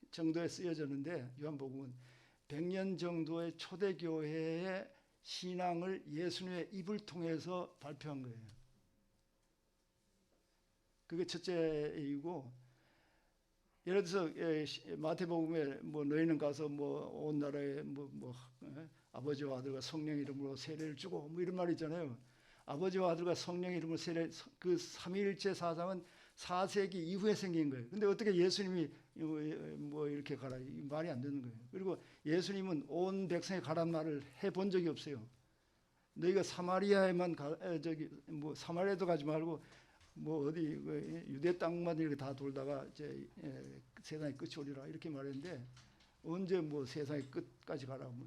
Speaker 1: 정도에 쓰여졌는데 요한복음은 100년 정도의 초대교회의 신앙을 예수님의 입을 통해서 발표한 거예요. 그게 첫째 이유고 예를 들어서 마태복음에 뭐 너희는 가서 뭐 온 나라에 아버지와 아들과 성령 이름으로 세례를 주고 뭐 이런 말이 있잖아요. 아버지와 아들과 성령 이름으로 세례 그 삼위일체 사상은 4세기 이후에 생긴 거예요. 근데 어떻게 예수님이 뭐 이렇게 가라 말이 안 되는 거예요. 그리고 예수님은 온 백성에 가란 말을 해본 적이 없어요. 너희가 사마리아에만 사마리아도 가지 말고 뭐 어디 유대 땅만 이렇게 다 돌다가 이제 세상의 끝이 오리라 이렇게 말했는데 언제 뭐 세상의 끝까지 가라 뭐.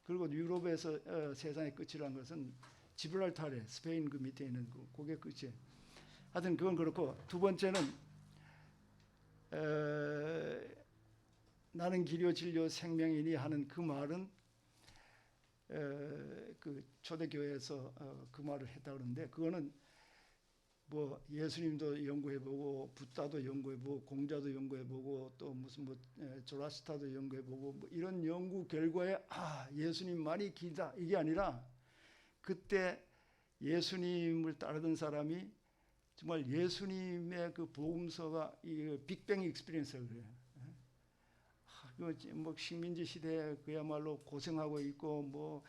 Speaker 1: 그리고 유럽에서 세상의 끝이라는 것은 지브랄타르 스페인 그 밑에 있는 그게 끝이에요. 하여튼 그건 그렇고 두 번째는 나는 길이요 진리요 생명이니 하는 그 말은 그 초대교회에서 그 말을 했다 그러는데 그거는 뭐 예수님도 연구해보고 붓다도 연구해보고 공자도 연구해보고 또 무슨 뭐 조라스타도 연구해보고 뭐 이런 연구 결과에 예수님만이 길다 이게 아니라 그때 예수님을 따르던 사람이 정말 예수님의 그 복음서가 이 빅뱅 익스피리언스라고 그래요. 뭐 식민지 시대에 그야말로 고생하고 있고 뭐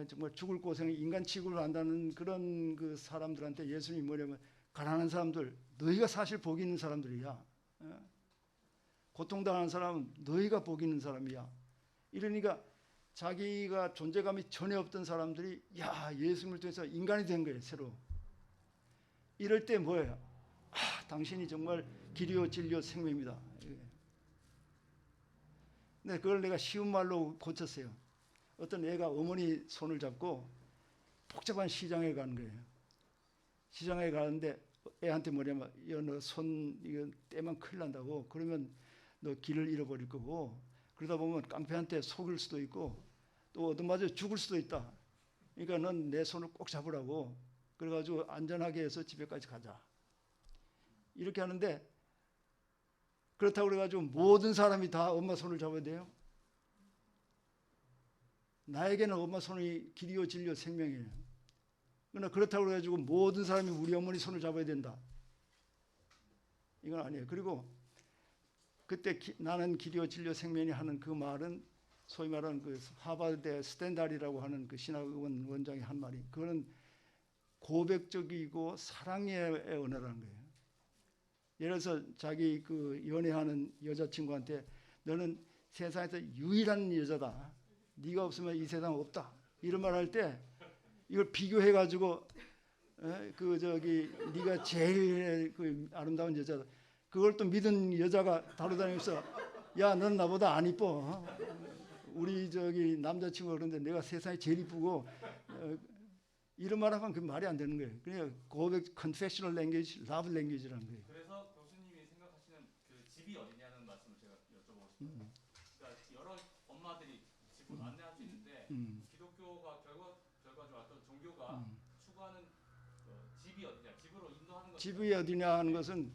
Speaker 1: 정말 죽을 고생 인간 취급을 한다는 그런 그 사람들한테 예수님이 뭐냐면 가난한 사람들 너희가 사실 복 있는 사람들이야. 고통당하는 사람은 너희가 복 있는 사람이야. 이러니까 자기가 존재감이 전혀 없던 사람들이 예수님을 통해서 인간이 된 거예요. 새로. 이럴 때 뭐예요? 당신이 정말 길이요 진리요 생명입니다. 근데 그걸 내가 쉬운 말로 고쳤어요. 어떤 애가 어머니 손을 잡고 복잡한 시장에 가는 거예요. 시장에 가는데 애한테 뭐냐면 너 손 이거 떼면 큰일 난다고. 그러면 너 길을 잃어버릴 거고 그러다 보면 깡패한테 속을 수도 있고 또 얻어맞아 죽을 수도 있다. 그러니까 넌 내 손을 꼭 잡으라고. 그래가지고 안전하게 해서 집에까지 가자. 이렇게 하는데 그렇다고 그래가지고 모든 사람이 다 엄마 손을 잡아야 돼요? 나에게는 엄마 손이 길이요 진리요 생명이에요. 그러나 그렇다고 그래가지고 모든 사람이 우리 어머니 손을 잡아야 된다. 이건 아니에요. 그리고 그때 나는 길이요 진리요 생명이 하는 그 말은 소위 말하는 그 하버드 스탠달이라고 하는 그 신학원 원장이 한 말이 그거는 고백적이고 사랑의 언어라는 거예요. 예를 들어서 자기 그 연애하는 여자친구한테 너는 세상에서 유일한 여자다. 네가 없으면 이 세상 없다. 이런 말 할 때 이걸 비교해 가지고 네가 제일 그 아름다운 여자다. 그걸 또 믿은 여자가 다루다니면서 야, 넌 나보다 안 이뻐. 우리 남자친구가 그런데 내가 세상에 제일 이쁘고 이런 말 하면 그 말이 안 되는 거예요. 그냥 고백 confessional language, love language라는 거예요.
Speaker 5: 그래서 교수님이 생각하시는 그 집이 어디냐는 말씀을 제가 여쭤보고 싶어요. 그러니까 여러 엄마들이 집을 안내할 수 있는데 기독교가 결과적으로 어떤 종교가 추구하는 집이 어디냐, 집으로 인도하는 것.
Speaker 1: 집이 어디냐 하는 것은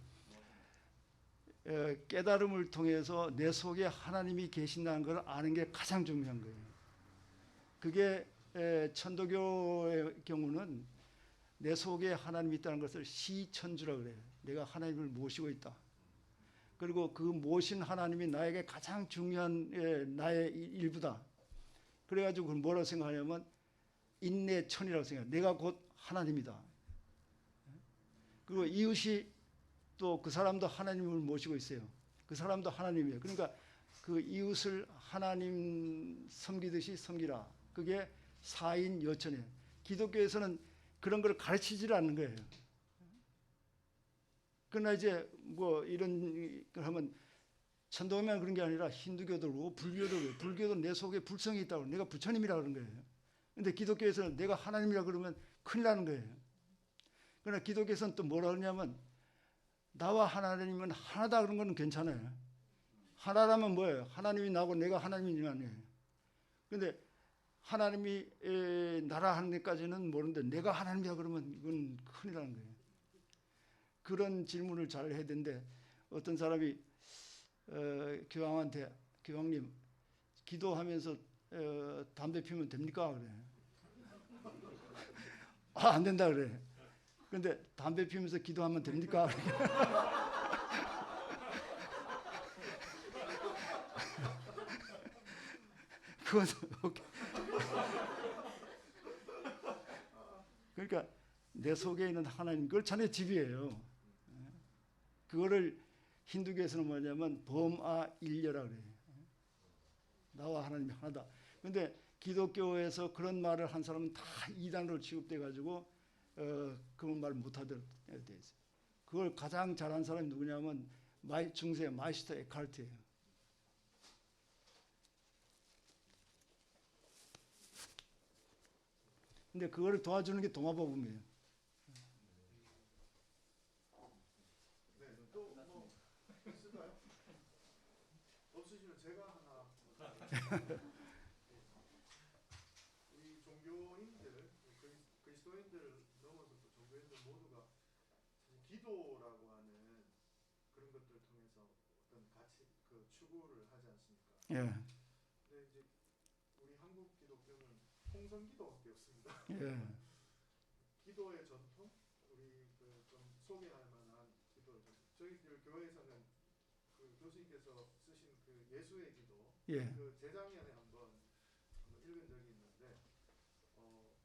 Speaker 1: 깨달음을 통해서 내 속에 하나님이 계신다는 걸 아는 게 가장 중요한 거예요. 그게 천도교의 경우는 내 속에 하나님이 있다는 것을 시천주라고 그래요. 내가 하나님을 모시고 있다. 그리고 그 모신 하나님이 나에게 가장 중요한 나의 일부다. 그래가지고 그걸 뭐라고 생각하냐면 인내천이라고 생각해요. 내가 곧 하나님이다. 그리고 이웃이 또 그 사람도 하나님을 모시고 있어요. 그 사람도 하나님이에요. 그러니까 그 이웃을 하나님 섬기듯이 섬기라. 그게 사인 여천이에요. 기독교에서는 그런 걸 가르치질 않는 거예요. 그러나 이제 뭐 이런 걸 하면 천도교만 그런 게 아니라 힌두교도 그렇고 불교도 그래요. 불교도 내 속에 불성이 있다고 내가 부처님이라 그런 거예요. 근데 기독교에서는 내가 하나님이라 그러면 큰일 나는 거예요. 그러나 기독교에서는 또 뭐라 그러냐면 나와 하나님은 하나다 그런 건 괜찮아요. 하나라면 뭐예요? 하나님이 나고 내가 하나님이 아니에요. 근데 하나님이 나라 하는 데까지는 모르는데 내가 하나님이라 그러면 이건 큰일 나는 거예요. 그런 질문을 잘 해야 되는데 어떤 사람이 교황한테 교황님 기도하면서 담배 피우면 됩니까? 그래. 안 된다 그래. 근데 담배 피우면서 기도하면 됩니까? 그건 오케이. 그러니까 내 속에 있는 하나님 그걸 자네 집이에요. 그거를 힌두교에서는 뭐냐면 범아일려라 그래요. 나와 하나님이 하나다. 근데 기독교에서 그런 말을 한 사람은 다 이단으로 취급돼 가지고 그런 말 못하도록 돼 있어요. 그걸 가장 잘한 사람이 누구냐면 중세 마이스터 에카르트예요. 근데 그거를 도와주는 게 도마복음이에요.
Speaker 2: 네, 또 뭐 있을까요? 없으시면 제가 하나. 개인들 넘어서 또 종교인들 모두가 사실 기도라고 하는 그런 것들을 통해서 어떤 가치 그 추구를 하지 않습니까?
Speaker 1: 예,
Speaker 2: 근데 이제 우리 한국 기독교는 통성 기도밖에 없습니다.
Speaker 1: 예,
Speaker 2: 기도의 전통, 우리 그 좀 소개할 만한 기도의 전통. 저희들 교회에서는 그 교수님께서 쓰신 그 예수의 기도,
Speaker 1: 예.
Speaker 2: 그 재작년에 한번 읽은 적이 있는데,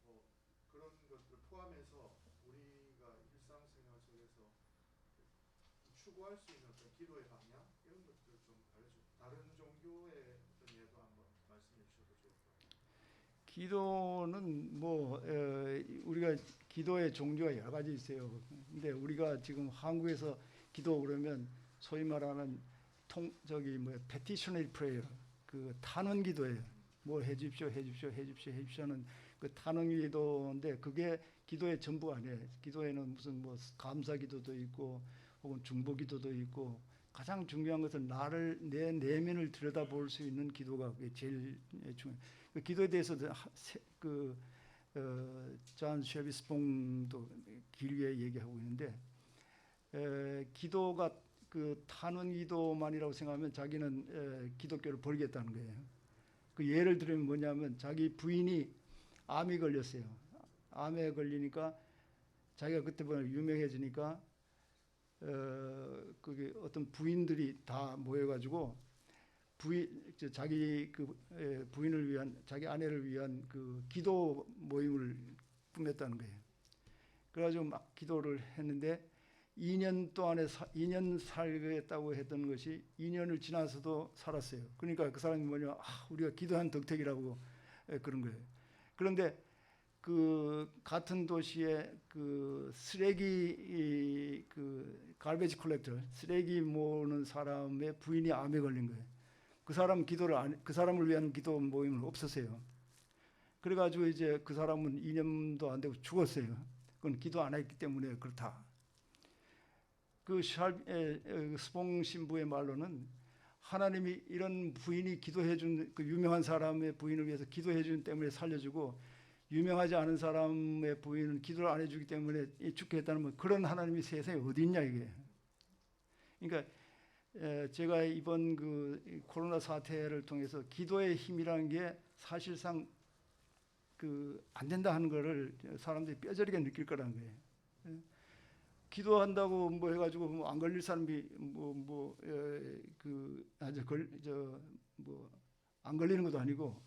Speaker 2: 뭐 그런 것들 포함해서 우리가 일상생활 속에서 추구할 수 있는 어떤 기도의 방향 이런 것들 좀 알려주고 다른 종교의 어떤 예도 한번 말씀해 주셔도 좋을 것 같아요.
Speaker 1: 기도는 뭐 우리가 기도의 종류가 여러 가지 있어요. 근데 우리가 지금 한국에서 기도 그러면 소위 말하는 petitionary prayer, 그 탄원 기도예요. 뭐 해주십시오, 해주십시오, 해주십시오, 해주십시오는 그 탄원 기도인데 그게 기도의 전부가 아니에요. 기도에는 무슨 뭐 감사 기도도 있고 혹은 중보 기도도 있고 가장 중요한 것은 내 내면을 들여다볼 수 있는 기도가 그게 제일 중요해요. 그 기도에 대해서도 존 쉐비스봉도 길게 얘기하고 있는데 기도가 그 탄원 기도만이라고 생각하면 자기는 기독교를 버리겠다는 거예요. 그 예를 들면 뭐냐면 자기 부인이 암에 걸렸어요. 암에 걸리니까 자기가 그때보다 유명해지니까 그게 어떤 부인들이 다 모여가지고 자기 부인을 위한 자기 아내를 위한 그 기도 모임을 꾸몄다는 거예요. 그래가지고 막 기도를 했는데 2년 동안에 2년 살겠다고 했던 것이 2년을 지나서도 살았어요. 그러니까 그 사람이 뭐냐, 우리가 기도한 덕택이라고 그런 거예요. 그런데 그 같은 도시에 그 쓰레기 그 갈베지 컬렉터 쓰레기 모으는 사람의 부인이 암에 걸린 거예요. 그 사람을 위한 기도 모임은 없었어요. 그래가지고 이제 그 사람은 2년도 안 되고 죽었어요. 그건 기도 안 했기 때문에 그렇다. 그 스봉 신부의 말로는 하나님이 이런 부인이 기도해준 그 유명한 사람의 부인을 위해서 기도해준 때문에 살려주고 유명하지 않은 사람의 부인은 기도를 안 해주기 때문에 죽게 했다는 뭐 그런 하나님이 세상에 어디 있냐 이게. 그러니까 제가 이번 그 코로나 사태를 통해서 기도의 힘이라는 게 사실상 그 안 된다 하는 거를 사람들이 뼈저리게 느낄 거라는 거예요. 기도한다고 뭐 해가지고 뭐 안 걸릴 사람이 안 걸리는 것도 아니고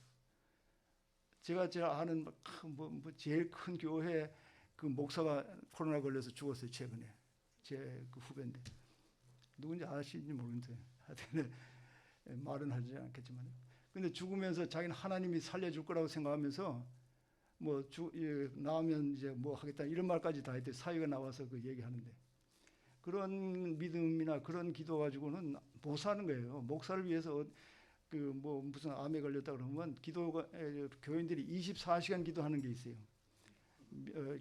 Speaker 1: 제가 아는 뭐 제일 큰 교회 그 목사가 코로나 걸려서 죽었어요 최근에 제 그 후배인데 누군지 아시는지 모르겠는데 하여튼 말은 하지 않겠지만 근데 죽으면서 자기는 하나님이 살려줄 거라고 생각하면서 뭐 나오면 이제 뭐 하겠다 이런 말까지 다 했대. 사회가 나와서 그 얘기하는데 그런 믿음이나 그런 기도 가지고는 못 사는 거예요. 목사를 위해서 그 뭐 무슨 암에 걸렸다 그러면 교인들이 24시간 기도하는 게 있어요.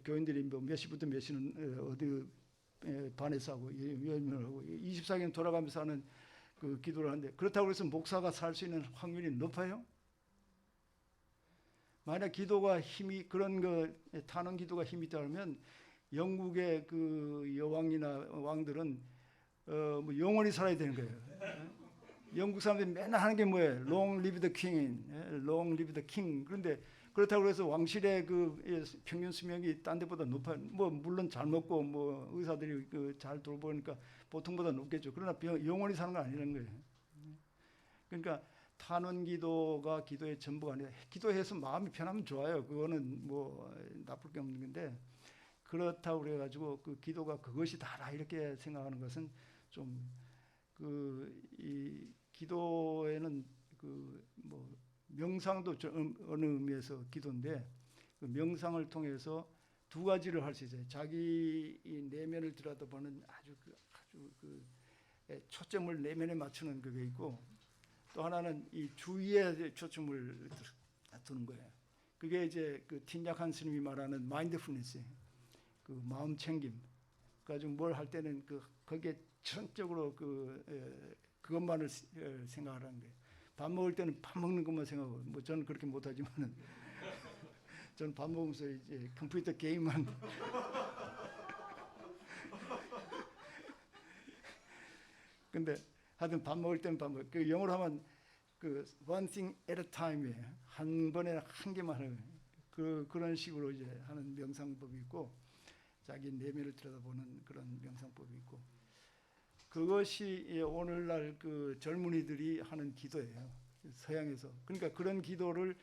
Speaker 1: 교인들이 뭐 몇 시부터 몇 시는 어디 반에서 하고 24시간 돌아가면서 하는 그 기도를 하는데 그렇다고 해서 목사가 살 수 있는 확률이 높아요? 만약 기도가 힘이 그런 거 타는 기도가 힘이 있다면 영국의 그 여왕이나 왕들은 뭐 영원히 살아야 되는 거예요. 영국 사람들이 맨날 하는 게 뭐예요? Long live the king, long live the king. 그런데 그렇다고 해서 왕실의 그 평균 수명이 딴 데보다 높아요. 뭐 물론 잘 먹고 뭐 의사들이 그 잘 돌보니까 보통보다 높겠죠. 그러나 영원히 사는 건 아니라는 거예요. 그러니까 탄원 기도가 기도의 전부가 아니라 기도해서 마음이 편하면 좋아요. 그거는 뭐 나쁠 게 없는 건데 그렇다고 그래가지고 그 기도가 그것이 다라 이렇게 생각하는 것은 좀 이 기도에는 그 뭐 명상도 어느 의미에서 기도인데 그 명상을 통해서 두 가지를 할 수 있어요. 자기 이 내면을 들여다보는 아주 초점을 내면에 맞추는 그게 있고 또 하나는 이 주위에 초점을 두는 거예요. 그게 이제 그 팀약한 스님이 말하는 마인드풀니스, 그 마음 챙김. 가지고 뭘 할 때는 거기에 전적으로 그것만을 생각하라는 거예요. 밥 먹을 때는 밥 먹는 것만 생각하고 뭐 저는 그렇게 못하지만은 저는 밥 먹으면서 이제 컴퓨터 게임만 근데 하여튼 밥 먹을 때는 밥 먹. 그 영어로 하면 그 one thing at a time이에요. 한 번에 한 개만 하는 거예요. 그런 식으로 이제 하는 명상법이 있고 자기 내면을 들여다보는 그런 명상법이 있고 그것이 오늘날 그 젊은이들이 하는 기도예요. 서양에서. 그러니까 그런 기도를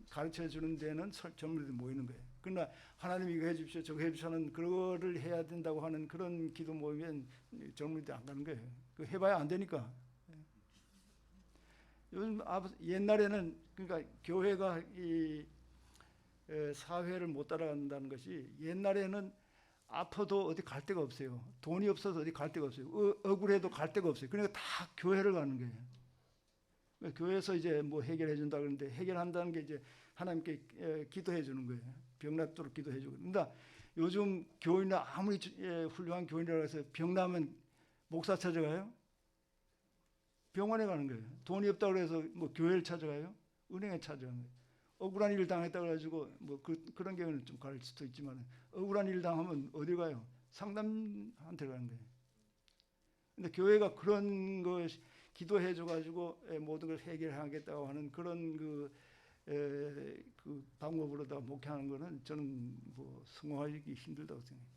Speaker 1: 가르쳐 주는 데는 젊은이들이 모이는 거예요. 그러나 하나님 이거 해 주십시오 저거 해 주십시오 하는 그거를 해야 된다고 하는 그런 기도 모이면 젊은이들이 안 가는 거예요. 그 해봐야 안 되니까. 요즘 옛날에는 그러니까 교회가 이 사회를 못 따라간다는 것이 옛날에는 아파도 어디 갈 데가 없어요. 돈이 없어서 어디 갈 데가 없어요. 억울해도 갈 데가 없어요. 그러니까 다 교회를 가는 거예요. 교회에서 이제 뭐 해결해 준다 그러는데 해결한다는 게 이제 하나님께 기도해 주는 거예요. 병 낫도록 기도해 주고. 그러니까 요즘 교인이 아무리 훌륭한 교인이라고 해서 병 나면 목사 찾아가요? 병원에 가는 거예요. 돈이 없다고 해서 뭐 교회를 찾아가요? 은행에 찾아가는 거예요. 억울한 일 당했다고 해가지고 뭐 그런 경우는 좀 갈 수도 있지만 억울한 일 당하면 어디 가요? 상담한테 가는 거예요. 근데 교회가 그런 거 기도해 줘가지고 모든 걸 해결하겠다고 하는 그런 그 방법으로다 목회하는 거는 저는 뭐 성공하기 힘들다고 생각해요.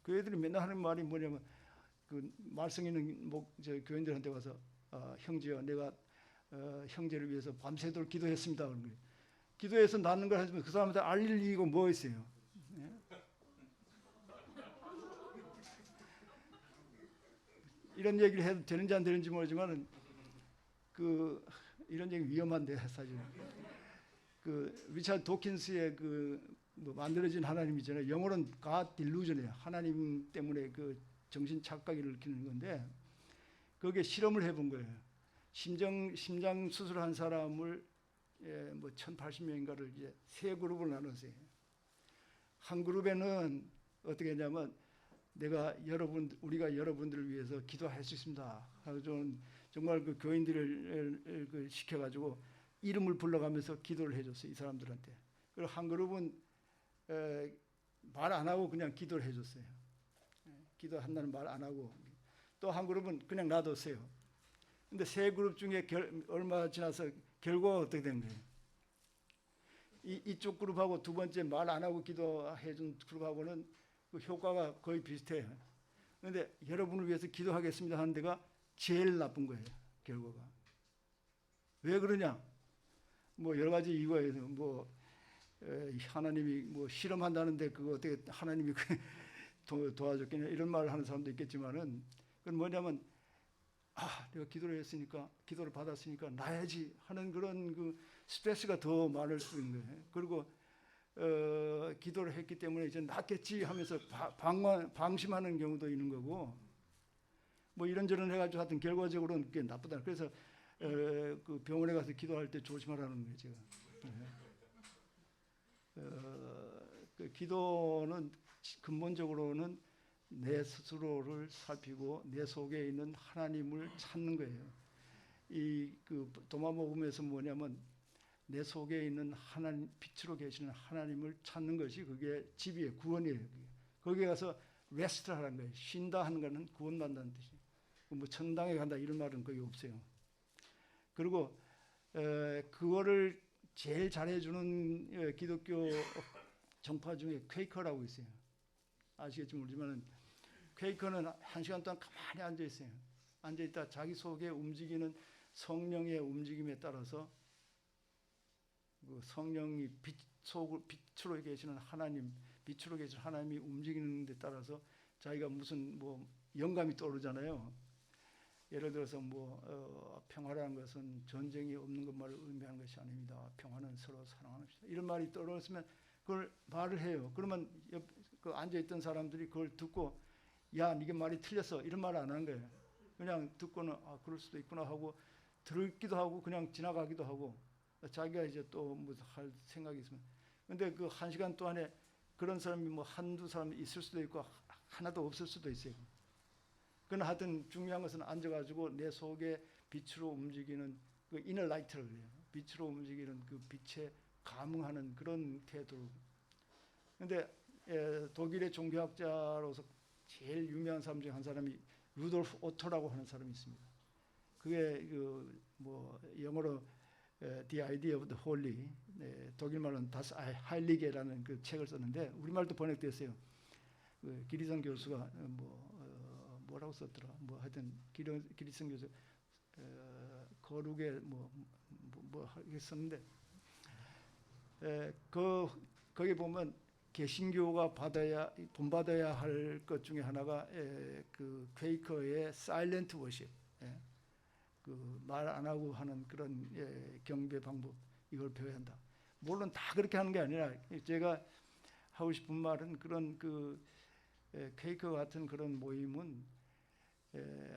Speaker 1: 교회들이 맨날 하는 말이 뭐냐면 그 말씀 있는 교인들한테 와서 형제여 내가 형제를 위해서 밤새도록 기도했습니다. 그런 거예요. 기도해서 낫는 걸 하지만 그 사람한테 알릴 이유가 뭐 있어요? 예? 이런 얘기를 해도 되는지 안 되는지 모르지만 이런 얘기 위험한데 사실 그 리차드 도킨스의 뭐 만들어진 하나님이잖아요. 영어로는 God delusion이에요. 하나님 때문에 그 정신 착각을 일으키는 건데 거기에 실험을 해본 거예요. 심장 수술한 사람을 뭐 1,080명인가를 이제 세 그룹을 나눴어요. 한 그룹에는 어떻게 했냐면 우리가 여러분들을 위해서 기도할 수 있습니다. 정말 그 교인들을 시켜가지고 이름을 불러가면서 기도를 해줬어요. 이 사람들한테. 그리고 한 그룹은 말 안 하고 그냥 기도를 해줬어요. 기도한다는 말 안 하고. 또 한 그룹은 그냥 놔뒀어요. 근데 세 그룹 중에 얼마 지나서 결과가 어떻게 된 거예요? 이쪽 그룹하고 두 번째 말 안 하고 기도해준 그룹하고는 그 효과가 거의 비슷해요. 그런데 여러분을 위해서 기도하겠습니다 하는 데가 제일 나쁜 거예요. 결과가. 왜 그러냐? 뭐 여러 가지 이유가 있어요. 뭐 하나님이 뭐 실험한다는데 그거 어떻게 하나님이 도와줬겠냐 이런 말을 하는 사람도 있겠지만은 그건 뭐냐면 내가 기도를 했으니까 기도를 받았으니까 나야지 하는 그런 그 스트레스가 더 많을 수 있는 거예요. 그리고 기도를 했기 때문에 이제 낫겠지 하면서 방심하는 경우도 있는 거고 뭐 이런저런 해가지고 하여튼 결과적으로는 그게 나쁘다. 그래서 그 병원에 가서 기도할 때 조심하라는 거예요, 제가. 그 기도는 근본적으로는 내 스스로를 살피고 내 속에 있는 하나님을 찾는 거예요. 그 도마복음에서 뭐냐면 내 속에 있는 하나님 빛으로 계시는 하나님을 찾는 것이 그게 집이에요, 구원이에요. 거기에 가서 레스트 하라는 거예요. 쉰다 하는 거는 구원받는다는 뜻이에요. 뭐 천당에 간다 이런 말은 거의 없어요. 그리고 그거를 제일 잘해주는 기독교 정파 중에 퀘이커라고 있어요. 아시겠지 모르지만 퀘이커는 1시간 동안 가만히 앉아 있어요. 앉아 있다 자기 속에 움직이는 성령의 움직임에 따라서 그 성령이 빛으로 계시는 하나님, 빛으로 계시는 하나님이 움직이는 데 따라서 자기가 무슨 뭐 영감이 떠오르잖아요. 예를 들어서 평화라는 것은 전쟁이 없는 것만을 의미하는 것이 아닙니다. 평화는 서로 사랑합시다. 이런 말이 떠올랐으면 그걸 말을 해요. 그러면 그 앉아있던 사람들이 그걸 듣고 야, 네게 말이 틀렸어. 이런 말을 안 하는 거예요. 그냥 듣고는 그럴 수도 있구나 하고 들기도 하고 그냥 지나가기도 하고 자기가 이제 또 뭐 할 생각이 있으면. 근데 그 1시간 동안에 그런 사람이 뭐 한두 사람 있을 수도 있고 하나도 없을 수도 있어요. 그러나 하여튼 중요한 것은 앉아가지고 내 속에 빛으로 움직이는 그 이너 라이트를 그래요. 빛으로 움직이는 그 빛의 감흥하는 그런 태도로. 근데 독일의 종교학자로서 제일 유명한 사람 중에 한 사람이 루돌프 오토라고 하는 사람이 있습니다. 그게 그 뭐 영어로 The Idea of the Holy, 독일 말로는 Das Heilig라는 그 책을 썼는데 우리말도 번역됐어요. 그 기리성 교수가 뭐라고 썼더라. 뭐 하여튼 기리성 교수 거룩의 뭐 했었는데 거기 보면 개신교가 본받아야 할 것 중에 하나가 그 퀘이커의 사일런트 워십, 그 말 안 하고 하는 그런 경배 방법, 이걸 배워야 한다. 물론 다 그렇게 하는 게 아니라 제가 하고 싶은 말은 그런 그 퀘이커 같은 그런 모임은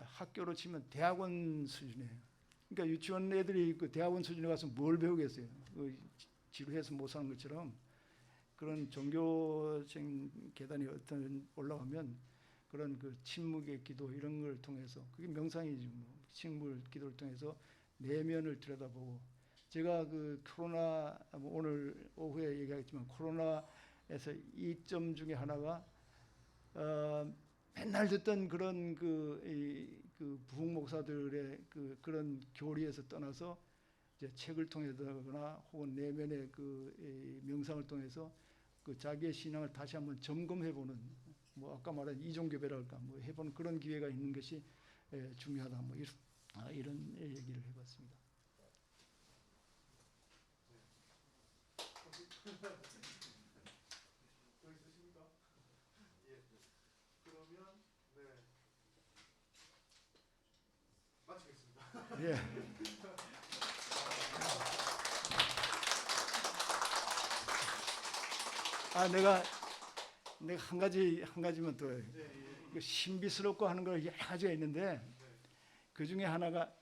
Speaker 1: 학교로 치면 대학원 수준이에요. 그러니까 유치원 애들이 그 대학원 수준에 가서 뭘 배우겠어요? 그 지루해서 못 사는 것처럼 그런 종교적인 계단이 어떤 올라가면 그런 그 침묵의 기도 이런 걸 통해서, 그게 명상이지 뭐. 침묵 기도를 통해서 내면을 들여다보고, 제가 그 코로나 오늘 오후에 얘기하겠지만 코로나에서 이점 중에 하나가 맨날 듣던 그런 그 부흥 목사들의 그런 교리에서 떠나서 이제 책을 통해서거나 혹은 내면의 그 명상을 통해서 그 자기의 신앙을 다시 한번 점검해보는, 뭐 아까 말한 이종교배랄까 뭐 해보는 그런 기회가 있는 것이 중요하다. 뭐 이런 얘기를 해봤습니다.
Speaker 2: 더 있으십니까? 예. 그러면 마치겠습니다.
Speaker 1: 예. 내가 한 가지만 더 해요. 그 신비스럽고 하는 걸 여러 가지가 있는데 그 중에 하나가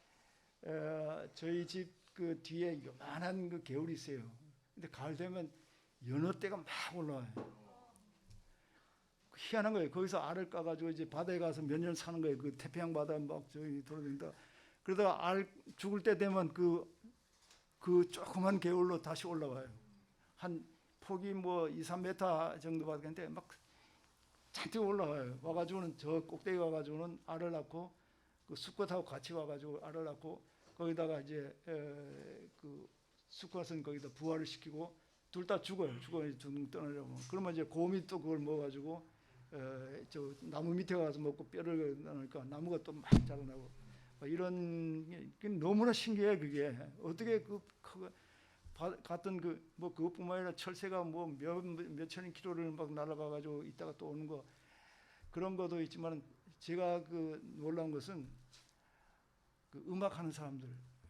Speaker 1: 저희 집 그 뒤에 요만한 그 개울이 있어요. 근데 가을 되면 연어떼가 막 올라와요. 희한한 거예요. 거기서 알을 까가지고 이제 바다에 가서 몇 년 사는 거예요. 그 태평양 바다 막 저기 돌아다니다. 그러다가 알 죽을 때 되면 그 조그만 개울로 다시 올라와요. 한 폭이 뭐 2, 3m 정도 받겠는데 막 잔뜩 올라와요. 와가지고는 저 꼭대기 와가지고는 알을 낳고 그 수컷하고 같이 와가지고 알을 낳고 거기다가 이제 그 수컷은 거기다 부화를 시키고 둘 다 죽어요. 둥 떠나려고. 그러면 이제 곰이 또 그걸 먹어가지고 저 나무 밑에 가서 먹고 뼈를 넣으니까 나무가 또 막 자라나고 이런 게 너무나 신기해. 그게 어떻게 갔던 그것뿐만 아니라 철새가 뭐 몇천 킬로를 막 날아가가지고 있다가 또 오는 거, 그런 것도 있지만 제가 그 놀라운 것은 그 음악하는 사람들,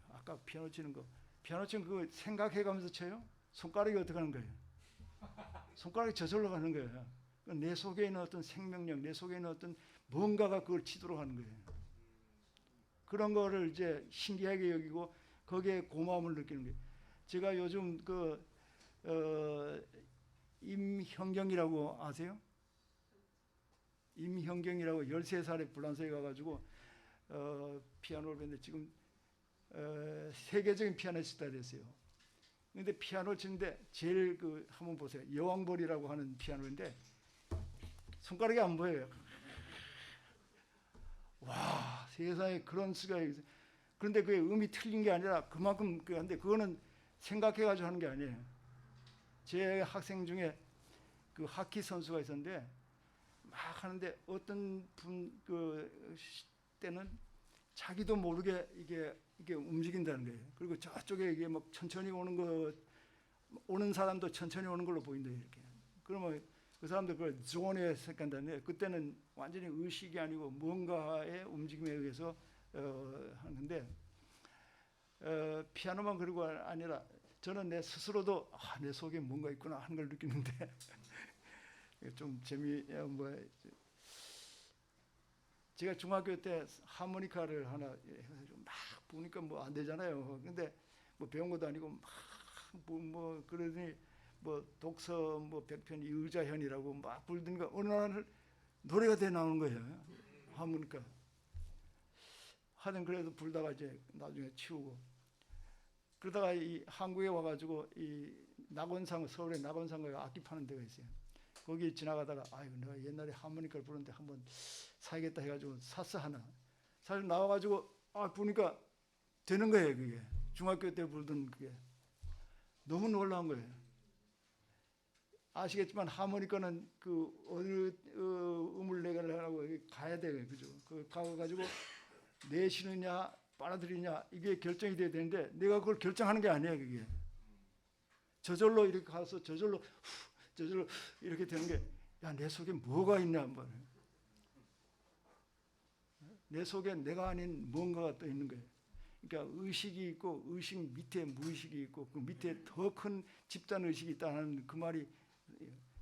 Speaker 1: 아까 피아노 치는 거, 피아노 치는 거 생각해가면서 쳐요. 손가락이 어떻게 하는 거예요? 손가락이 저절로 가는 거예요. 내 속에 있는 어떤 생명력, 내 속에 있는 어떤 뭔가가 그걸 치도록 하는 거예요. 그런 거를 이제 신기하게 여기고 거기에 고마움을 느끼는 거예요. 제가 요즘 임형경이라고 아세요? 임형경이라고 13살에 불란서에 가가지고 피아노를 배웠는데 지금 세계적인 피아니스트가 됐어요. 근데 피아노를 치는데 제일 한번 보세요. 여왕벌이라고 하는 피아노인데 손가락이 안 보여요. 와, 세상에 그런 수가 있어요. 그런데 그게 음이 틀린 게 아니라 그만큼 근데 그거는 생각해가지고 하는 게 아니에요. 제 학생 중에 그 하키 선수가 있었는데 막 하는데 어떤 분 때는 자기도 모르게 이게 움직인다는 거예요. 그리고 저쪽에 이게 막 천천히 오는 사람도 천천히 오는 걸로 보인다 이렇게. 그러면 그 사람들 그걸 존에 생각한다는데 그때는 완전히 의식이 아니고 뭔가의 움직임에 의해서 하는데 피아노만 그리고 아니라 저는 내 스스로도 내 속에 뭔가 있구나 하는 걸 느끼는데 좀 제가 중학교 때 하모니카를 하나 막 부니까 뭐 안 되잖아요. 근데 뭐 배운 것도 아니고 막 그러더니 독서 백편 이의자현이라고 막 부르더니까 어느 날 노래가 돼 나오는 거예요. 하모니카. 하여튼 그래도 불다가 이제 나중에 치우고 그러다가 이 한국에 와가지고 이 낙원상 서울에 낙원상가에 악기 파는 데가 있어요. 거기 지나가다가 아이고 내가 옛날에 하모니카를 부르는데 한번 사야겠다 해가지고 샀어 하나. 사실 나와가지고 보니까 되는 거예요. 그게 중학교 때 불던 그게 너무 놀라운 거예요. 아시겠지만 하모니카는 그 어느 음을 내가려고 가야 돼요. 그죠? 그 가가지고 내쉬느냐 빨아들이냐 이게 결정이 돼야 되는데 내가 그걸 결정하는 게 아니에요. 그게 저절로 이렇게 가서 저절로 이렇게 되는 게 야 내 속에 뭐가 있냐 한번 내 속에 내가 아닌 뭔가가 떠 있는 거예요. 그러니까 의식이 있고 의식 밑에 무의식이 있고 그 밑에 더 큰 집단 의식이 있다는 그 말이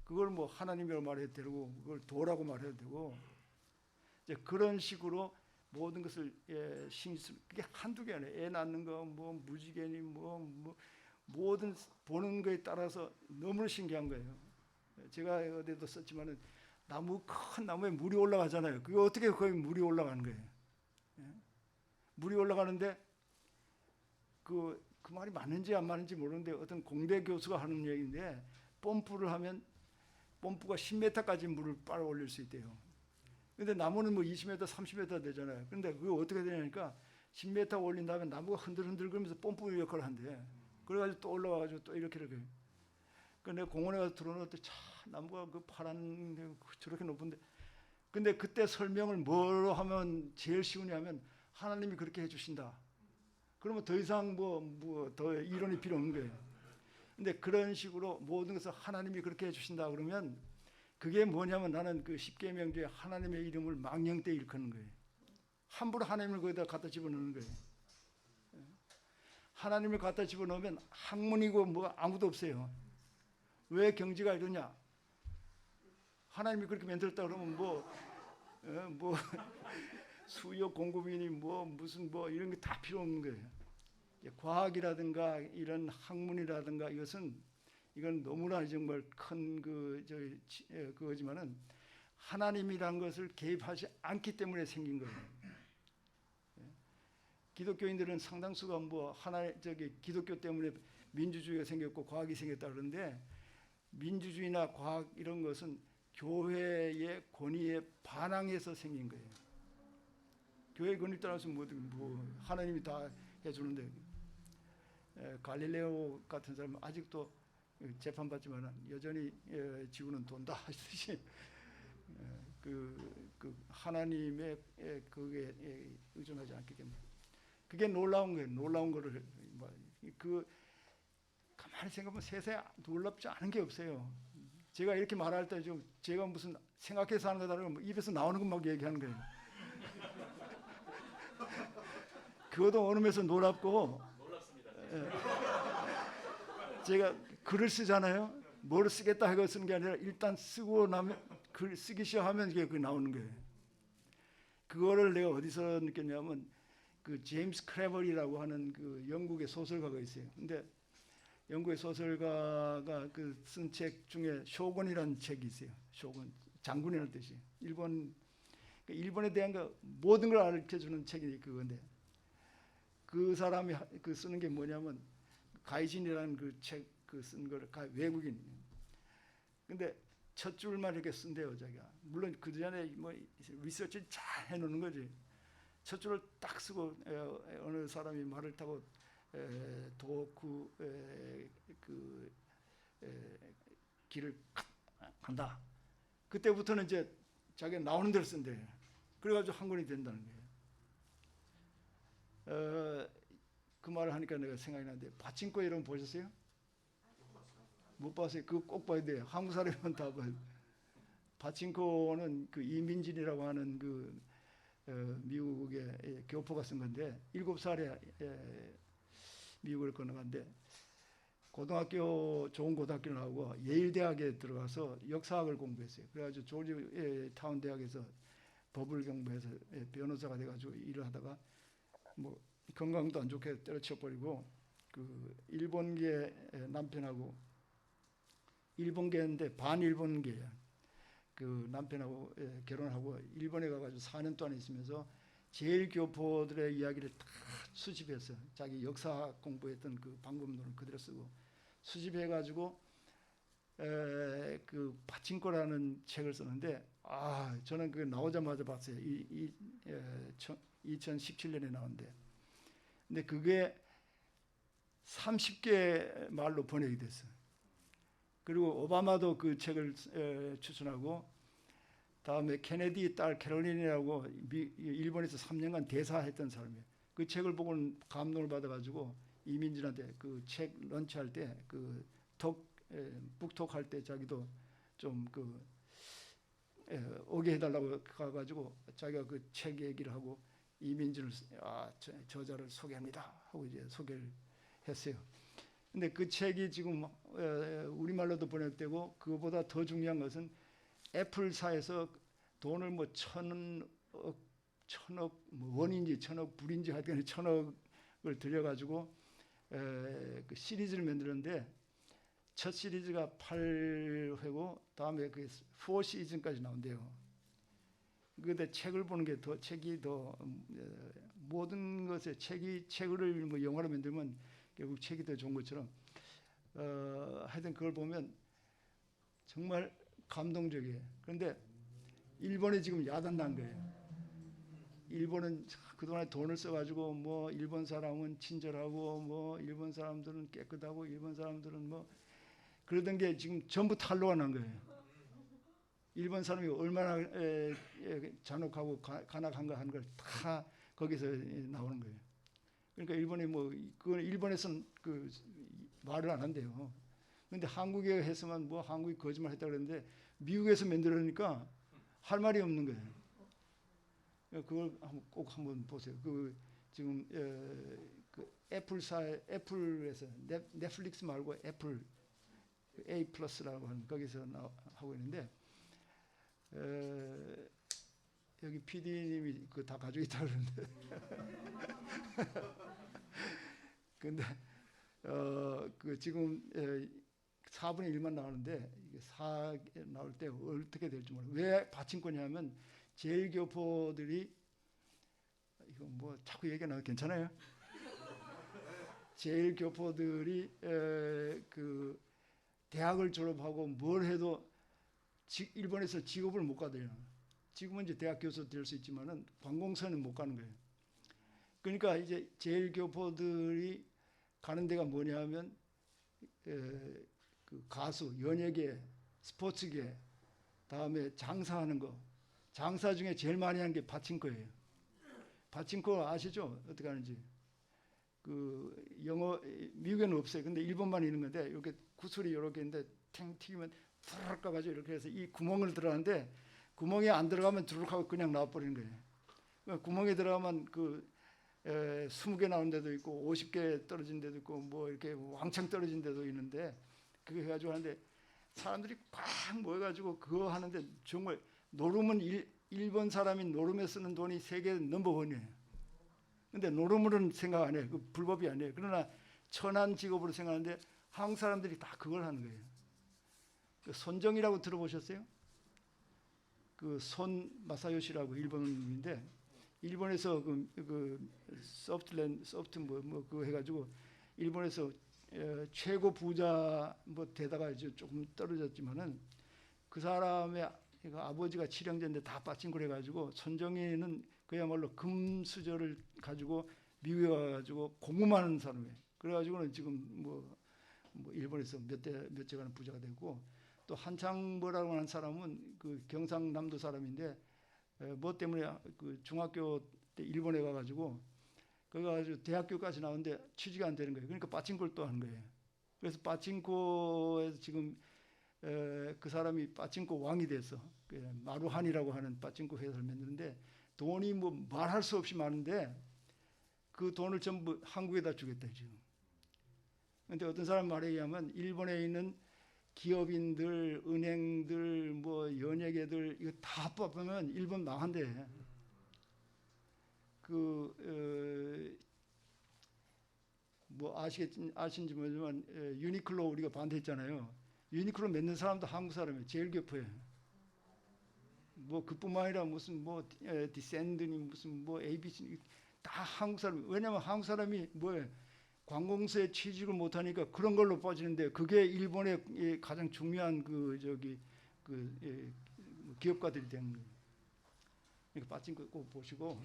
Speaker 1: 그걸 뭐 하나님이라고 말해도 되고 그걸 도라고 말해도 되고 이제 그런 식으로 모든 것을 신경 쓰는 그게 한두 개 아니에요. 애 낳는 거 뭐 무지개니 뭐 모든 보는 거에 따라서 너무 신기한 거예요. 제가 어디도 썼지만은 큰 나무에 물이 올라가잖아요. 그게 어떻게 거기 물이 올라가는 거예요? 물이 올라가는데 그 말이 맞는지 안 맞는지 모르는데 어떤 공대 교수가 하는 얘기인데 펌프를 하면 펌프가 10m까지 물을 빨아 올릴 수 있대요. 근데 나무는 뭐 20m, 30m 되잖아요. 근데 그게 어떻게 되냐니까 10m 올린 다음에 나무가 흔들흔들 그러면서 펌프 역할을 한대. 그래가지고 또 올라와가지고 또 이렇게. 근데 공원에 가서 들어놓을 참 나무가 그 파란 저렇게 높은데 근데 그때 설명을 뭐로 하면 제일 쉬우냐면 하나님이 그렇게 해주신다. 그러면 더 이상 뭐 더 이론이 필요 없는 거예요. 근데 그런 식으로 모든 것을 하나님이 그렇게 해주신다 그러면 그게 뭐냐면 나는 그 십계명 중에 하나님의 이름을 망령때 일컫는 거예요. 함부로 하나님을 거기다 갖다 집어넣는 거예요. 하나님을 갖다 집어넣으면 학문이고 뭐 아무도 없어요. 왜 경지가 이러냐? 하나님이 그렇게 만들었다 그러면 뭐 수요 공급이니 무슨 이런 게 다 필요 없는 거예요. 과학이라든가 이런 학문이라든가 이건 너무나 정말 큰 그거지만은 하나님이란 것을 개입하지 않기 때문에 생긴 거예요. 기독교인들은 상당수가 기독교 때문에 민주주의가 생겼고 과학이 생겼다 그러는데 민주주의나 과학 이런 것은 교회의 권위에 반항해서 생긴 거예요. 교회 권위 따라서 뭐 하나님이 다 해주는데 갈릴레오 같은 사람은 아직도 재판받지만 여전히 지구는 돈다 하듯이 그 하나님의 그게 의존하지 않기 때문에 그게 놀라운 거예요. 놀라운 거를 가만히 생각하면 세상에 놀랍지 않은 게 없어요. 제가 이렇게 말할 때 좀 제가 무슨 생각해서 하는 거다 그러면 입에서 나오는 것만 얘기하는 거예요. 그것도 어느 면에서 놀랍고 제가 글을 쓰잖아요. 뭘 쓰겠다 하고 쓰는 게 아니라 일단 쓰고 나면 글 쓰기 시작하면 이게 나오는 거예요. 그거를 내가 어디서 느꼈냐면 그 제임스 크레버리라고 하는 그 영국의 소설가가 있어요. 근데 영국의 소설가가 그 쓴 책 중에 쇼군이라는 책이 있어요. 쇼군 장군이라는 뜻이 일본에 대한 모든 걸 알려주는 책이 그건데 그 사람이 그 쓰는 게 뭐냐면 가이진이라는 그 책 쓴 거를 외국인. 근데 첫 줄만 이렇게 쓴대요, 자기가. 물론 그 전에 뭐 리서치를 잘 해놓는 거지. 첫 줄을 딱 쓰고 어느 사람이 말을 타고 길을 간다. 그때부터는 이제 자기가 나오는 대로 쓴대. 그래가지고 한 권이 된다는 거예요. 그 말을 하니까 내가 생각이 나는데 파친코 이런 거 보셨어요? 못 봤어요. 그거 꼭 봐야 돼요. 한국 사람이면 다 봐요. 파친코는 그 이민진이라고 하는 그 미국의 교포가 쓴 건데 7살에 미국을 건너갔는데 좋은 고등학교를 나오고 예일 대학에 들어가서 역사학을 공부했어요. 그래가지고 조지 타운 대학에서 법을 공부해서 변호사가 돼가지고 일을 하다가 뭐 건강도 안 좋게 때려쳐버리고 그 일본계 남편하고 일본계인데 반일본계야. 그 남편하고 결혼하고 일본에 가가지고 4년 동안 있으면서 제일 교포들의 이야기를 다 수집해서 자기 역사 공부했던 그 방법론을 그대로 쓰고 수집해가지고 그 파친코라는 책을 썼는데 저는 그 나오자마자 봤어요. 2017년에 나온데, 근데 그게 30개 말로 번역이 됐어요. 그리고 오바마도 그 책을 추천하고, 다음에 케네디 딸 캐롤린이라고 일본에서 3년간 대사했던 사람이에요. 그 책을 보고 감동을 받아가지고 이민진한테 그 책 런치할 때 그 북톡 할 때 자기도 좀 오게 해달라고 가가지고 자기가 그 책 얘기를 하고 이민진을 저자를 소개합니다 하고 이제 소개를 했어요. 근데 그 책이 지금 우리말로도 번역되고, 그거보다 더 중요한 것은 애플사에서 돈을 뭐 천억 뭐 원인지 천억 불인지 하여튼 천억을 들여가지고 그 시리즈를 만들었는데, 첫 시리즈가 8회고 다음에 그 4시즌까지 나온대요. 근데 책을 보는 게 책이 더 모든 것에 책을 뭐 영화로 만들면 결국 책이 더 좋은 것처럼 하여튼 그걸 보면 정말 감동적이에요. 그런데 일본이 지금 야단난 거예요. 일본은 그동안에 돈을 써가지고 뭐 일본 사람은 친절하고 뭐 일본 사람들은 깨끗하고 일본 사람들은 뭐 그러던 게 지금 전부 탄로가 난 거예요. 일본 사람이 얼마나 잔혹하고 간악한가 하는 걸 다 거기서 나오는 거예요. 그러니까 일본이 뭐 그건 일본에서는 그 말을 안 한대요. 근데 한국에 했으면 뭐 한국이 거짓말했다 그랬는데 미국에서 만들으니까 할 말이 없는 거예요. 그걸 꼭 한번 보세요. 그 지금 그 애플에서 넷플릭스 말고 애플 A 플러스라고 하는 거기서 하고 있는데, 여기 PD님이 그 다 가지고 있다 그러는데 근데 그 지금 4분의 1만 나오는데 이게 4 나올 때 어떻게 될지 몰라요. 왜 바친코냐면 제일교포들이, 이거 뭐 자꾸 얘기하나 괜찮아요? 제일교포들이 그 대학을 졸업하고 뭘 해도 일본에서 직업을 못 가대요. 지금은 이제 대학 교수 될 수 있지만은 관공서는 못 가는 거예요. 그러니까 이제 제일교포들이 가는 데가 뭐냐면 그 가수, 연예계, 스포츠계, 다음에 장사하는 거. 장사 중에 제일 많이 하는 게 파친코예요. 파친코 아시죠? 어떻게 하는지. 그 영어 미국에는 없어요. 근데 일본만 있는 건데, 이렇게 구슬이 이렇게 있는데 탱 튀기면 푸르륵 가가지고 이렇게 해서 이 구멍을 들어가는데, 구멍에 안 들어가면 두룩 하고 그냥 나와버리는 거예요. 그러니까 구멍에 들어가면 그 20개 나온 데도 있고 50개 떨어진 데도 있고 뭐 이렇게 왕창 떨어진 데도 있는데, 그거 해가지고 하는데 사람들이 꽉 모여가지고 그거 하는데 정말 노름은 일본 사람이 노름에 쓰는 돈이 세계 넘버원이에요. 근데 노름으로는 생각 안 해요. 그 불법이 아니에요. 그러나 천한 직업으로 생각하는데 한국 사람들이 다 그걸 하는 거예요. 그 손정이라고 들어보셨어요? 그 손 마사요시라고 일본인데, 일본에서 그 소프트 뭐 그거 해가지고 일본에서 최고 부자 뭐 되다가 이제 조금 떨어졌지만은, 그 사람의 아버지가 칠형제인데 다 빠친걸 해가지고 손정이는 그야말로 금수저를 가지고 미국에 와가지고 공부하는 사람이에요. 그래가지고는 지금 뭐 일본에서 몇째 가는 부자가 되고, 또 한창보라고 하는 사람은 그 경상남도 사람인데 뭐 때문에 그 중학교 때 일본에 가가지고 거기 가지고 대학교까지 나오는데 취직이 안 되는 거예요. 그러니까 빠친코를 또 하는 거예요. 그래서 빠친코에서 지금 그 사람이 빠친코 왕이 돼서 마루한이라고 하는 빠친코 회사를 만드는데, 돈이 뭐 말할 수 없이 많은데 그 돈을 전부 한국에다 주겠다 지금. 근데 어떤 사람 말에 의하면 일본에 있는 기업인들, 은행들, 뭐 연예계들 이거 다 합하면 일본 망한대. 뭐 아신지 모르지만 유니클로 우리가 반대했잖아요. 유니클로 맺는 사람도 한국 사람이에요. 제일 교포예요. 뭐 그뿐만 아니라 무슨 뭐 디센드니 무슨 뭐 ABC 다 한국 사람. 왜냐면 한국 사람이 뭐예요? 관공서에 취직을 못하니까 그런 걸로 빠지는데 그게 일본의 가장 중요한 기업가들이 되는 거예요. 그러니까 빠진 거 꼭 보시고.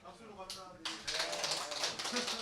Speaker 2: 박수로 감사드립니다.